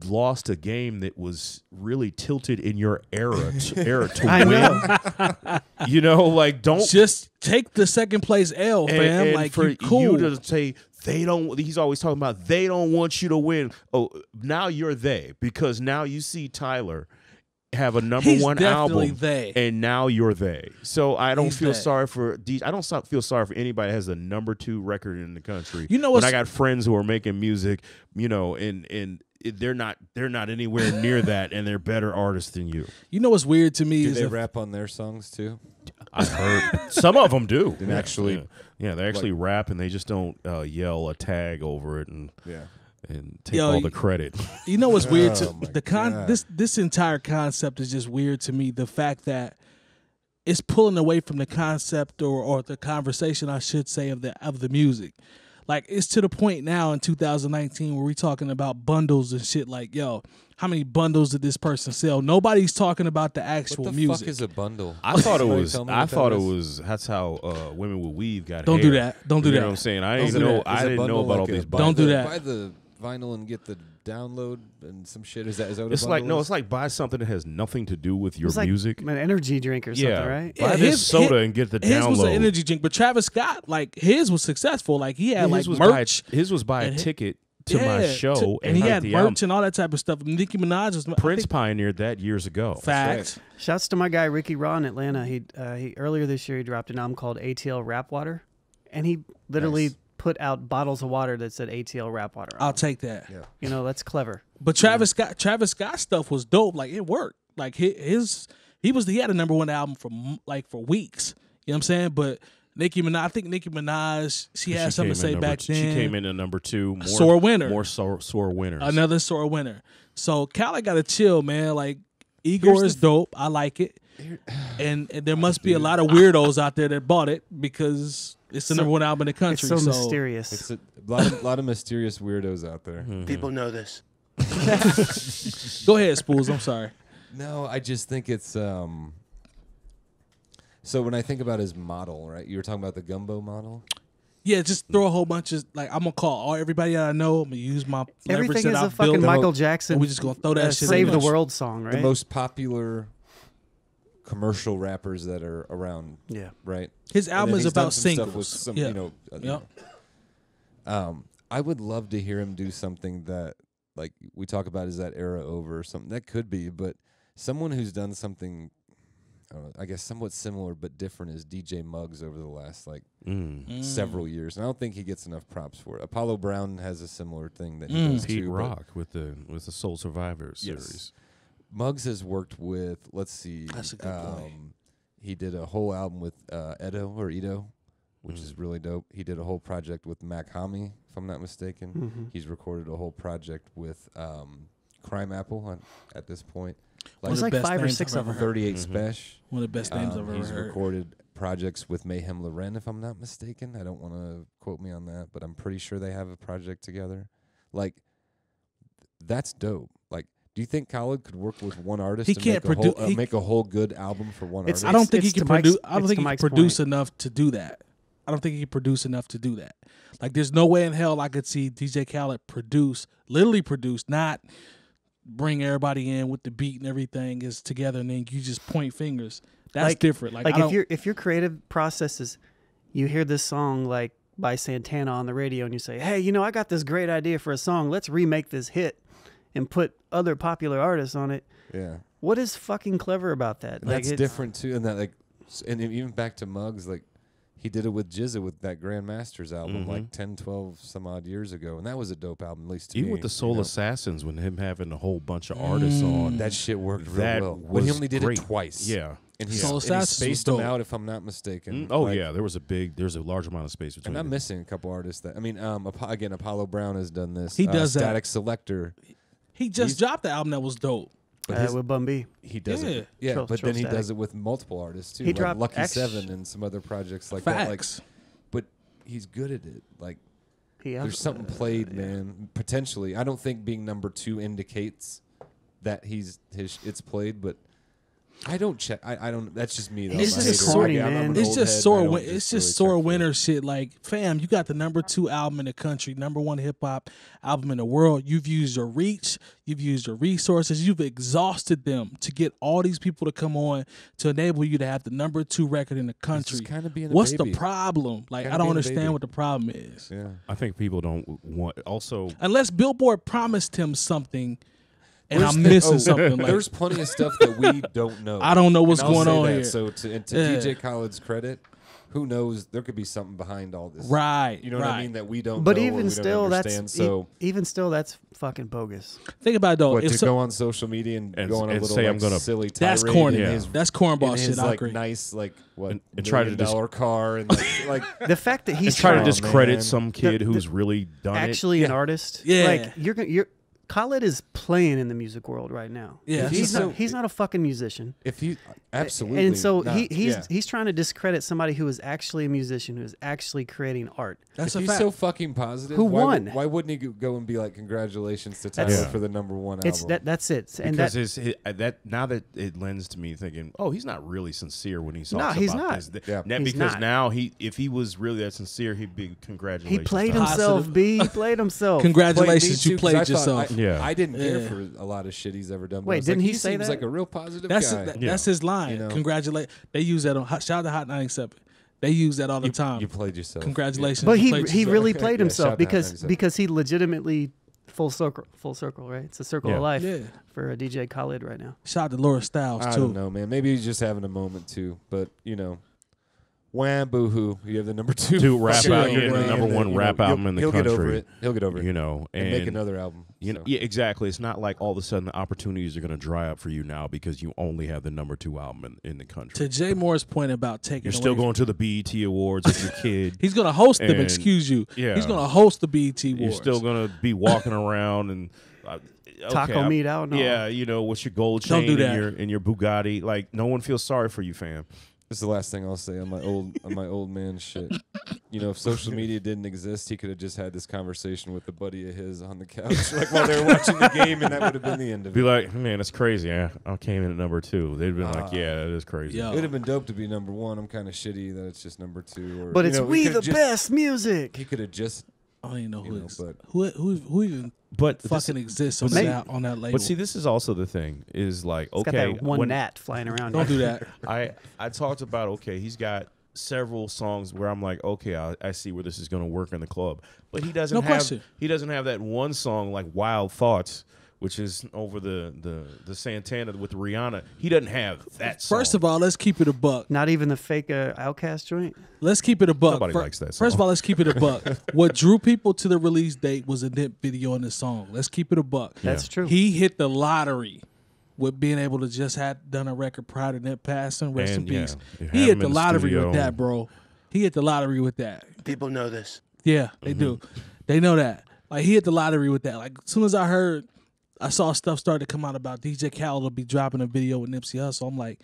lost a game that was really tilted in your era to win, you know, like don't just take the second place L, fam. And like for you to say they don't. He's always talking about they don't want you to win. Oh, now you're they because now you see Tyler have a #1 album, and now you're they. So I don't feel sorry for I don't feel sorry for anybody that has a #2 record in the country. You know, when I got friends who are making music, you know, and they're not anywhere near that, and they're better artists than you. You know what's weird to me do is they rap on their songs too? I heard some of them do. And actually, they actually rap, and they just don't yell a tag over it and take all the credit. You know what's weird to this entire concept is just weird to me. The fact that it's pulling away from the concept or the conversation, I should say, of the music. Like, it's to the point now in 2019 where we're talking about bundles and shit. Like, yo, how many bundles did this person sell? Nobody's talking about the actual music. What the fuck is a bundle? I thought it was. That's how women with weave got. Don't hair. do that. Don't do you that. know what I'm saying? I didn't know about all these. Don't do that. Buy the vinyl and get the download and some shit. Is that what it's like? No, it's like buy something that has nothing to do with your music. An energy drink or something, right? Buy this soda and get the download. His was an energy drink, but Travis Scott, like, his was successful. Like, he had merch. His was buy a ticket to my show, and he had merch and all that type of stuff. Nicki Minaj was Prince pioneered that years ago. Fact. Shouts to my guy Ricky Raw in Atlanta. He earlier this year he dropped an album called ATL Rap Water, and he literally put out bottles of water that said ATL Rap Water. I'll take that. Yeah. You know, that's clever. But Travis Scott stuff was dope. Like, it worked. Like, he had a #1 album for weeks. You know what I'm saying? But Nicki Minaj, I think Nicki Minaj, she had something to say back then. She came in at #2. Sore winner. More sore winners. Another sore winner. So Khaled got to chill, man. Like, Igor is dope. I like it. And there must be a lot of weirdos out there that bought it because it's the #1 album in the country. It's so mysterious. It's a lot of mysterious weirdos out there. Mm-hmm. People know this. Go ahead, Spoolz. I'm sorry. No, I just think it's so when I think about his model, right? You were talking about the gumbo model? Yeah, just throw a whole bunch of, like, I'm going to call everybody that I know. I'm going to use my leverage everything that is a fucking Michael Jackson. And we're just going to throw that shit Save in the World song, right? The most popular commercial rappers that are around. Yeah. Right. His album is about singles. Stuff with some, yeah. I would love to hear him do something that, like we talk about, is that era over or something? That could be, but someone who's done something, I don't know, I guess somewhat similar but different is DJ Muggs over the last several years, and I don't think he gets enough props for it. Apollo Brown has a similar thing that he does Pete too. Rock with the Soul Survivors series. Muggs has worked with, let's see, that's a good point. He did a whole album with Edo, which is really dope. He did a whole project with Mac Hami, if I'm not mistaken. He's recorded a whole project with Crime Apple at this point. Like, there's like 5 or 6 of them. 38 Special. One of the best names I've ever heard. He's recorded recorded projects with Mayhem Loren, if I'm not mistaken. I don't want to quote me on that, but I'm pretty sure they have a project together. Like, that's dope. Like, do you think Khaled could work with one artist? He can't make a whole good album for one artist. I don't think he can produce. I don't think he can produce enough to do that. I don't think he can produce enough to do that. Like, there's no way in hell I could see DJ Khaled literally produce, not bring everybody in with the beat and everything is together, and then you just point fingers. That's different. Like if your creative process is, you hear this song like by Santana on the radio, and you say, hey, I got this great idea for a song. Let's remake this hit and put other popular artists on it. Yeah. What is fucking clever about that? That's different too, and that and even back to Muggs, like, he did it with GZA with that Grandmasters album like 10, 12 some odd years ago, and that was a dope album, at least to me. Even with the Soul Assassins, when him having a whole bunch of artists on, that shit worked real well. But he only did it twice. Yeah. And he spaced them out, if I'm not mistaken. Yeah, there's a large amount of space between them. And I'm missing a couple artists that, again, Apollo Brown has done this. He does Static Selector. He just dropped the album that was dope. With Bun B. He does it. Yeah, but then he does it with multiple artists too. He dropped Lucky 7 and some other projects like that. Like, but he's good at it. Like, there's something played, man. Potentially, I don't think being number 2 indicates that it's played, but I don't check. I don't. That's just me, though. It's just corny, man. It's just sore. It's just sore winner shit. Like, fam, you got the number 2 album in the country, number 1 hip hop album in the world. You've used your reach. You've used your resources. You've exhausted them to get all these people to come on to enable you to have the number 2 record in the country. It's kind of being What's the problem? Like, I don't understand what the problem is. Yeah, I think people don't want also unless Billboard promised him something. And I'm missing something. Like, there's plenty of stuff that we don't know. I don't know what's going on here. So to DJ Khaled's credit, who knows? There could be something behind all this. Right. You know what I mean? That we don't but know. Even still, even still, that's fucking bogus. Think about it, though. What, to go on social media and go on a little say I'm gonna, silly tirade. That's corny. Yeah. That's cornball shit. I agree. Nice, like, what, and try to $1 car and like the fact that he's trying to discredit some kid who's really done actually an artist. Yeah. Like, you're Khaled is playing in the music world right now. Yeah, he's not a fucking musician. If he absolutely, and so he's trying to discredit somebody who is actually a musician, who is actually creating art. That's if he's so fucking positive. Who won? Why wouldn't he go and be like, congratulations to Tyler for the number 1 album? That's it. And because now that it lends to me thinking, oh, he's not really sincere when he talks about this. Because now if he was really that sincere, he'd be congratulations. He played himself. He played himself. Congratulations, you played yourself. I didn't care for a lot of shit he's ever done. Wait, didn't he say that? He seems like a real positive guy. That's his line. Congratulate. They use that on shout out to Hot 97. They use that all the time. You played yourself. Congratulations. But he really played himself because he legitimately full circle, right? It's a circle of life for a DJ Khaled right now. Shout out to Laura Styles too. I don't know, man. Maybe he's just having a moment too. But wham, boo-hoo. You have the number 2 rap album, the number 1 rap album in the country. He'll get over it. And make another album. Yeah, exactly. It's not like all of a sudden the opportunities are going to dry up for you now because you only have the number 2 album in the country. To Jay Moore's point about taking, you're still going to the BET Awards with your kid. He's going to host them. Excuse you. Yeah, he's going to host the BET Awards. You're still going to be walking around and. Taco meat out. No. Yeah, what's your gold chain in your Bugatti? Like, no one feels sorry for you, fam. This is the last thing I'll say on my old man shit. If social media didn't exist, he could have just had this conversation with a buddy of his on the couch, like while they were watching the game, and that would have been the end of it. Be like, man, that's crazy. I came in at number 2. They'd been like, yeah, that is crazy. It would have been dope to be number 1. I'm kind of shitty that it's just number 2. But it's the best music. He could have just I don't even know who but who even fucking exists on that label. But see, this is also the thing is like, It's okay, got that one gnat flying around. Don't do that. I talked about, okay, he's got several songs where I'm like, okay, I see where this is going to work in the club, but he doesn't have that one song like Wild Thoughts, which is over the Santana with Rihanna. He doesn't have that song. First of all, let's keep it a buck. Not even the fake Outkast joint. Let's keep it a buck. Nobody likes that song. First of all, let's keep it a buck. What drew people to the release date was a Nip video in the song. Let's keep it a buck. That's true. He hit the lottery with being able to just have done a record prior to Nip passing. Rest in peace. He hit the lottery with that, bro. He hit the lottery with that. People know this. Yeah, they do. They know that. Like, he hit the lottery with that. Like, as soon as I saw stuff start to come out about DJ Khaled will be dropping a video with Nipsey Hussle. I'm like,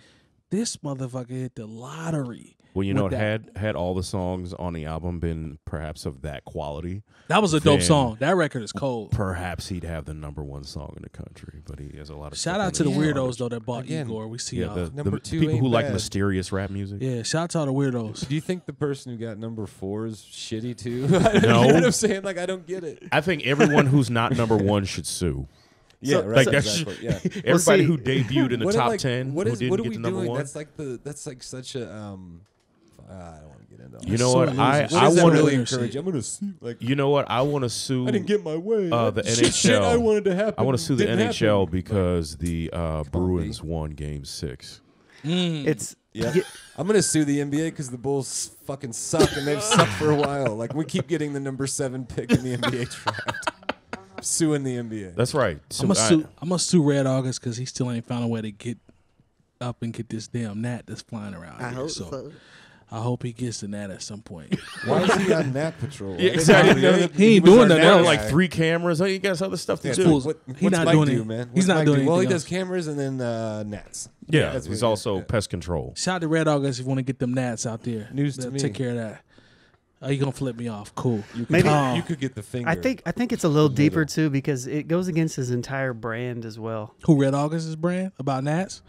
this motherfucker hit the lottery. Well, you know, had all the songs on the album been perhaps of that quality, that was a dope song. That record is cold. Perhaps he'd have the #1 song in the country, but he has a lot of shout out to the weirdos though that bought Igor. We see y'all. The people who like mysterious rap music. Yeah, shout out to all the weirdos. Do you think the person who got #4 is shitty too? No. You know what I'm saying? Like, I don't get it. I think everyone who's not #1 should sue. Yeah, right. Like Exactly. Yeah. Everybody who debuted in the top 10 what who is, didn't what are get we the number doing? one. That's like such a I don't want to get into all You that. know what? I want want to really to encourage. I'm gonna sue. Like, you know what? I want to sue. I didn't get my way. The NHL. Shit I wanted to happen. I want to sue the didn't NHL happen. because the Bruins won Game 6. It's I'm gonna sue the NBA because the Bulls fucking suck and they've sucked for a while. Like, we keep getting the #7 pick in the NBA draft. I'm suing the NBA. That's right. I'm gonna sue Red August because he still ain't found a way to get up and get this damn gnat that's flying around. I hope so. I hope he gets the gnat at some point. Why is he on gnat patrol? Yeah, exactly. He ain't doing nothing else. Like 3 cameras. He got other stuff to do. He's not doing it, man. He's not doing it. Well, he does cameras and then gnats. Yeah, he's also pest control. Shout out to Red August if you want to get them gnats out there. News to me. Take care of that. Oh, you gonna flip me off? Cool. Maybe you could get the finger. I think it's a little deeper too because it goes against his entire brand as well. Who Red August's brand about gnats?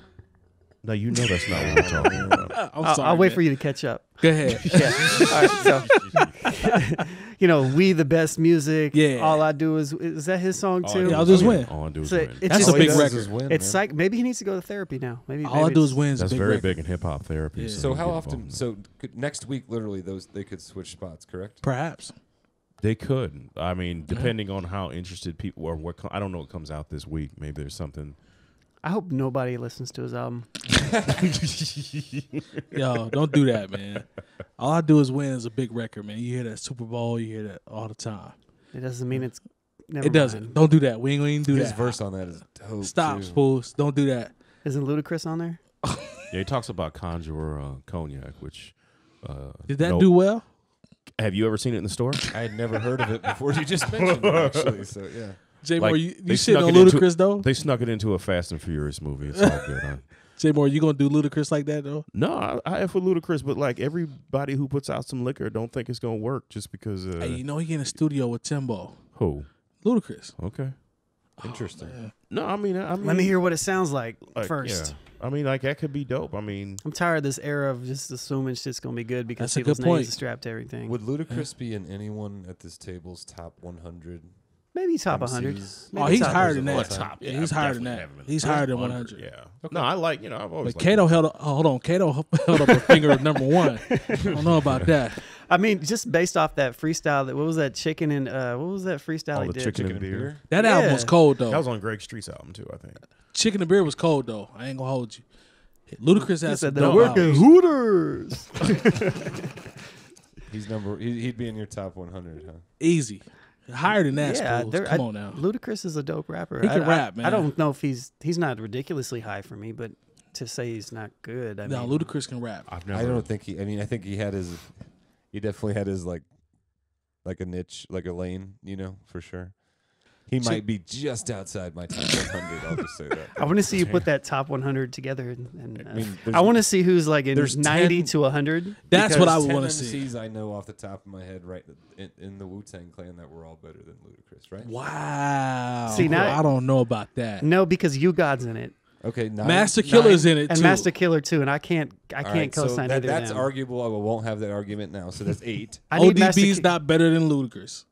No, you know that's not what we're talking about. I'm sorry, I'll wait man. for you to catch up. Go ahead. All right, so, we the best music. Yeah. All I do is that his song too? I'll just win. All I do is So win. it's That's just a big record. It's like maybe he needs to go to therapy now. Maybe All I do is win. That's very big in hip hop therapy. Yeah. So you how get often? involved. So next week, literally, they could switch spots, correct? Perhaps. They could. I mean, depending on how interested people or what. I don't know what comes out this week. Maybe there's something. I hope nobody listens to his album. Yo, don't do that, man. All I do is win is a big record, man. You hear that Super Bowl, you hear that all the time. It doesn't mean it's. Never It doesn't. mind. Don't do that. We ain't gonna even do His that. verse on that is dope. Stop, too. Spoolz. Don't do that. Isn't Ludacris on there? Yeah, he talks about 𝗀𝐿𝐴 𝐁𝐿𝐴, which. Did that do well? Have you ever seen it in the store? I had never heard of it before you just mentioned it, actually. So yeah. J Like, Moore, you they shit on snuck it into- Ludacris though? They snuck it into a Fast and Furious movie. It's all good. Huh? J Moore, you gonna do Ludacris like that though? No, I F with Ludacris, but like everybody who puts out some liquor don't think it's gonna work just because. Hey, you know he in the studio with Timbo. Who? Ludacris. Okay. Interesting. No, I mean, Let me hear what it sounds like first. Yeah. I mean, like that could be dope. I mean, I'm tired of this era of just assuming shit's gonna be good because That's a people's good point. names are strapped to everything. Would Ludacris be in anyone at this table's top 100? Maybe top 100. MCs? Maybe Oh, he's top higher 100. than All that. time. Yeah, he's higher than that. He's higher than 100. Yeah. No, I like. I've always. But liked Kato held up a finger of #1. I don't know about that. I mean, just based off that freestyle, what was that chicken and what was that freestyle all he the did? chicken and beer. That album was cold though. That was on Greg Street's album too, I think. Chicken and Beer was cold though. I ain't gonna hold you. Ludacris He has said some they're dope working albums. Hooters. He'd be in your top 100, huh? Easy. Higher than that, Yeah, Spoolz. Come on now. Ludacris is a dope rapper. He can rap, man. I don't know if he's not ridiculously high for me, but to say he's not good, I No, mean, Ludacris can rap. I've never. I don't think he. I mean, I think he definitely had his like a niche, like a lane, for sure. He might be just outside my top 100. I'll just say that. I want to see you put that top 100 together, and I mean, I want to see who's like in there's 90 10 to 100. That's what I would 10 want to see. MCs I know off the top of my head, right in the Wu-Tang Clan, that were all better than Ludacris, right? Wow. See, now- I don't know about that. No, because you God's in it, Okay, Master Killer's in it and too. Master Killer too, and I can't All right, so co-sign either that's of them. arguable. I won't have that argument now. So that's 8. I need Master ODB's Ki- not better than Ludacris.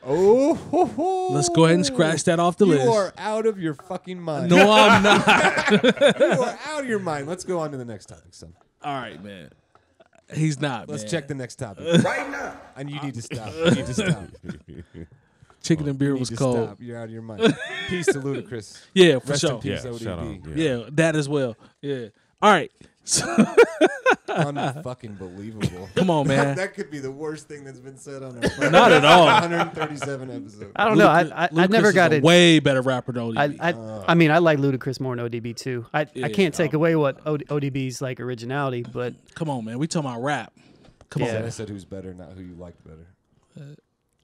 Oh, let's go ahead and scratch that off the list. You are out of your fucking mind. No, I'm not. You are out of your mind. Let's go on to the next topic, son. All right, man. He's not. Let's man. check the next topic right now. And you need to stop. You need to stop. Chicken and beer was cold. Stop. You're out of your mind. Peace to Ludacris. Yeah, for Rest sure. in peace, Yeah, ODB. shout out. Yeah, that as well. Yeah. All right. So Unfucking believable. come on, man. That could be the worst thing that's been said on our Not at all. 137 episodes. I don't know. I never got it. it. Way better rapper than ODB. I mean, I like Ludacris more than ODB too. I can't take away what ODB's like originality, but Come on, man. We talking about rap. Come Yeah. on. I said who's better, not who you liked better.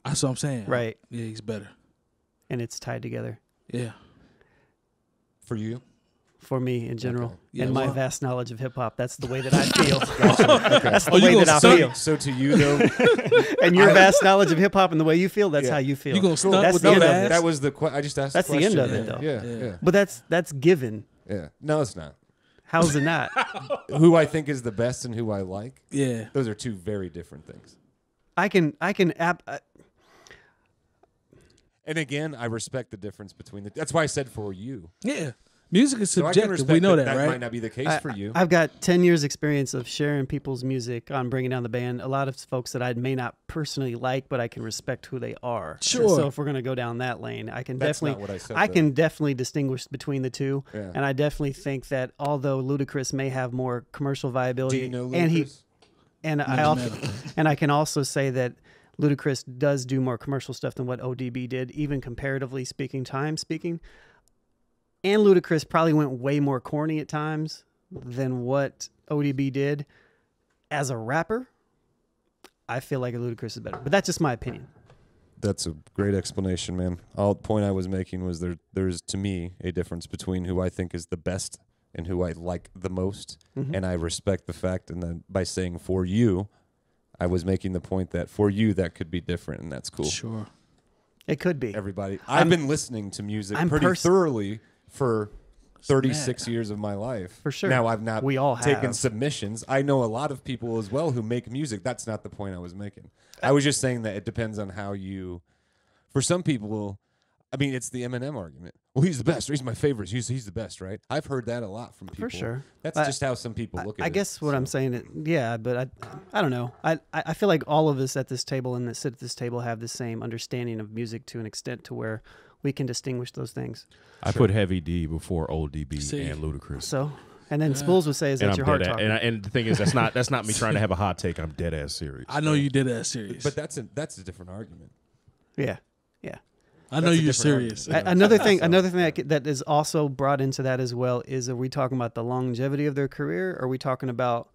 That's what I'm saying. right, Yeah, he's better. and it's tied together Yeah. For you? for me in general, Okay. Yeah, and my well- vast knowledge of hip hop. That's the way that I feel. That's the Oh, you way gonna that I stunt- feel. So to you though, And your vast knowledge of hip hop and the way you feel, that's Yeah. how you feel. You gonna stunt That's with the no end of ass? it. that was the I just asked. That's the the end question. of it, though. Yeah. But that's given. No, it's not. How's it not? Who I think is the best and who I like. Yeah. Those are two very different things. And again, I respect the difference between the. That's why I said for you. Yeah. Music is So I can subjective. respect We know that, that right? might not be the case for you. I've got 10 years experience of sharing people's music on Bringing Down the Band. A lot of folks that I may not personally like, but I can respect who they are. Sure. So if we're going to go down that lane, I can That's definitely not what I said, I though. can definitely distinguish between the two. Yeah. And I definitely think that although Ludacris may have more commercial viability Do you know and Ludacris? and I can also say that Ludacris does do more commercial stuff than what ODB did, even comparatively speaking, time speaking. And Ludacris probably went way more corny at times than what ODB did. As a rapper, I feel like Ludacris is better. But that's just my opinion. That's a great explanation, man. The point I was making was there's to me a difference between who I think is the best and who I like the most, and I respect the fact. And then by saying for you, I was making the point that for you that could be different, and that's cool. Sure. It could be. Everybody, I've been listening to music pretty thoroughly for 36 years of my life. For sure. Now I've not We all taken have. submissions. I know a lot of people as well who make music. That's not the point I was making. I was just saying that it depends on how you. For some people, I mean, it's the Eminem argument. Well, he's the best. Or he's my favorite. He's the best, right? I've heard that a lot from people. For sure. That's just how some people look at it. I guess what I'm saying, yeah, but I don't know. I feel like all of us at this table and that sit at this table have the same understanding of music to an extent to where we can distinguish those things. I put Heavy D before ODB and Ludacris. So, and then Spoolz would say, "Is that your heart talking?" And the thing is, that's not me trying to have a hot take. I'm dead ass serious. I know you did that serious. But that's a different argument. Yeah. I know you're serious. Another thing that is also brought into that as well is: are we talking about the longevity of their career? Or are we talking about?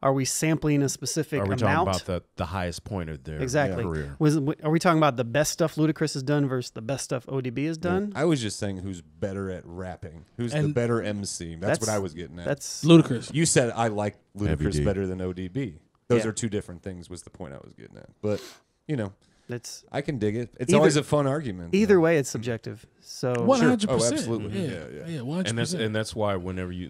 Are we sampling a specific amount? Are we talking about the highest point of their career? Are we talking about the best stuff Ludacris has done versus the best stuff ODB has done? I was just saying who's better at rapping. Who's the better MC? That's what I was getting at. That's Ludacris. You said I like Ludacris D. better than ODB. Those are two different things was the point I was getting at. But, I can dig it. It's always a fun argument. Either way, it's subjective. So 100%. Oh, absolutely. Yeah, 100%. And that's why whenever you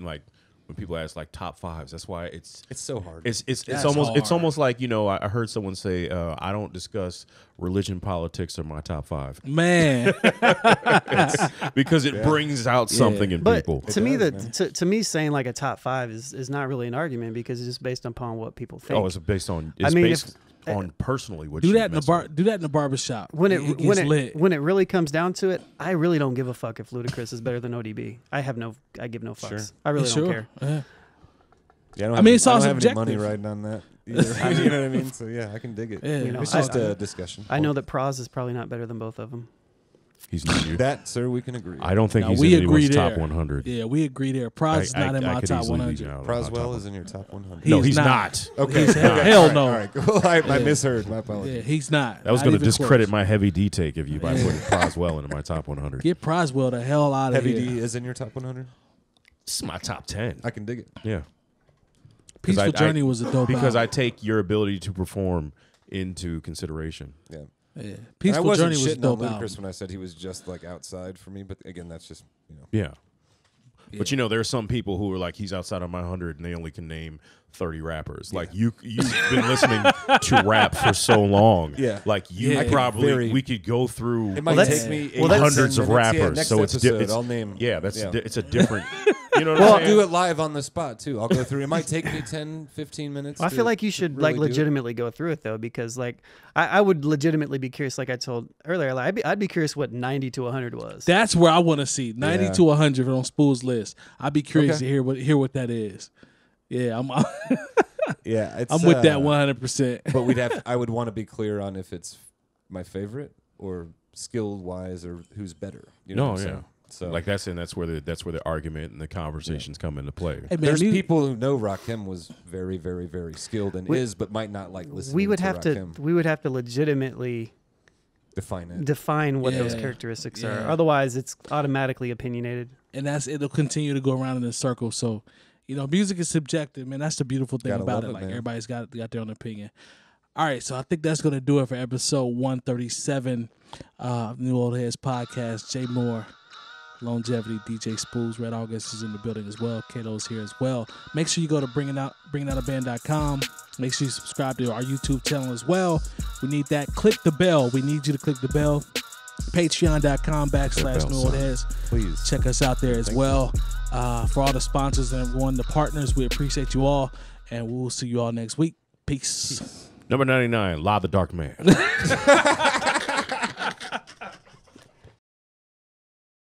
when people ask like top fives, that's why it's so hard. It's almost like I heard someone say I don't discuss religion, politics, or my top five. Man, because it brings out something in people. To me, to me, saying like a top five is not really an argument because it's just based upon what people think. Oh, it's based on. On personally what do you that in the bar. Do that in the barbershop. When it gets lit. When it really comes down to it, I really don't give a fuck if Ludacris is better than ODB. I give no fucks. Sure. I really don't care. Yeah, it's all I don't have any subjective. money riding on that. Either. You know what I mean? So yeah, I can dig it. Yeah. It's just a discussion. I know that Praz is probably not better than both of them. He's not you. That, sir, we can agree. I don't think he's we in agree anyone's there. top 100. Yeah, we agree there. Praz is not in my top 100. Proswell is in your top 100. No, he's not. Okay. Hell no. All right. Cool. I misheard. My apologies. Yeah, he's not. That was going to discredit my Heavy D take of you by putting Proswell into my top 100. Get Proswell the hell out of Heavy here. D is in your top 100? This is my top 10. I can dig it. Yeah. Peaceful Journey was a dope because album. I take your ability to perform into consideration. Yeah. Yeah. Peaceful Journey was a dope on album. Ludacris when I said he was just like outside for me, but again, that's just Yeah. But you know, there's some people who are like, he's outside of my 100 and they only can name 30 rappers. Like you've been listening to rap for so long. Yeah. Like you probably we could go through it might take me hundreds of rappers. Yeah, next so episode, I'll name it's a different you know what well, I'm saying? I'll do it live on the spot too. I'll go through. It might take me 10, 15 minutes. Well, I feel like you should really like legitimately go through it though, because like I would legitimately be curious. Like I told earlier, like I'd be curious what 90 to 100 was. That's where I want to see 90 to 100 on Spool's list. I'd be curious to hear what that is. Yeah, I'm with that 100%. But I would want to be clear on if it's my favorite or skill wise or who's better. You know what I'm saying? So like that's where the argument and the conversations come into play. Hey, man, there's people who know 𝗏𝐻𝐻 was very, very, very skilled and but might not like listening. We would to have 𝗏𝐻𝐻. we would have to legitimately define what those characteristics are. Otherwise, it's automatically opinionated. And it'll continue to go around in a circle. So, you know, music is subjective, man. That's the beautiful thing about it. Like everybody's got their own opinion. All right, so I think that's gonna do it for episode 137 New Old Heads podcast. Jay Moore, Lonegevity, DJ Spoolz, Red August is in the building as well. �K𝐁𝐿's here as well. Make sure you go to bringingoutaBand.com. Make sure you subscribe to our YouTube channel as well. We need that. Click the bell. We need you to click the bell. Patreon.com/New Old Heads. Please check us out there as well. For all the sponsors and everyone, the partners, we appreciate you all, and we'll see you all next week. Peace. Number 99, 𝐷𝐿 the Dark Man.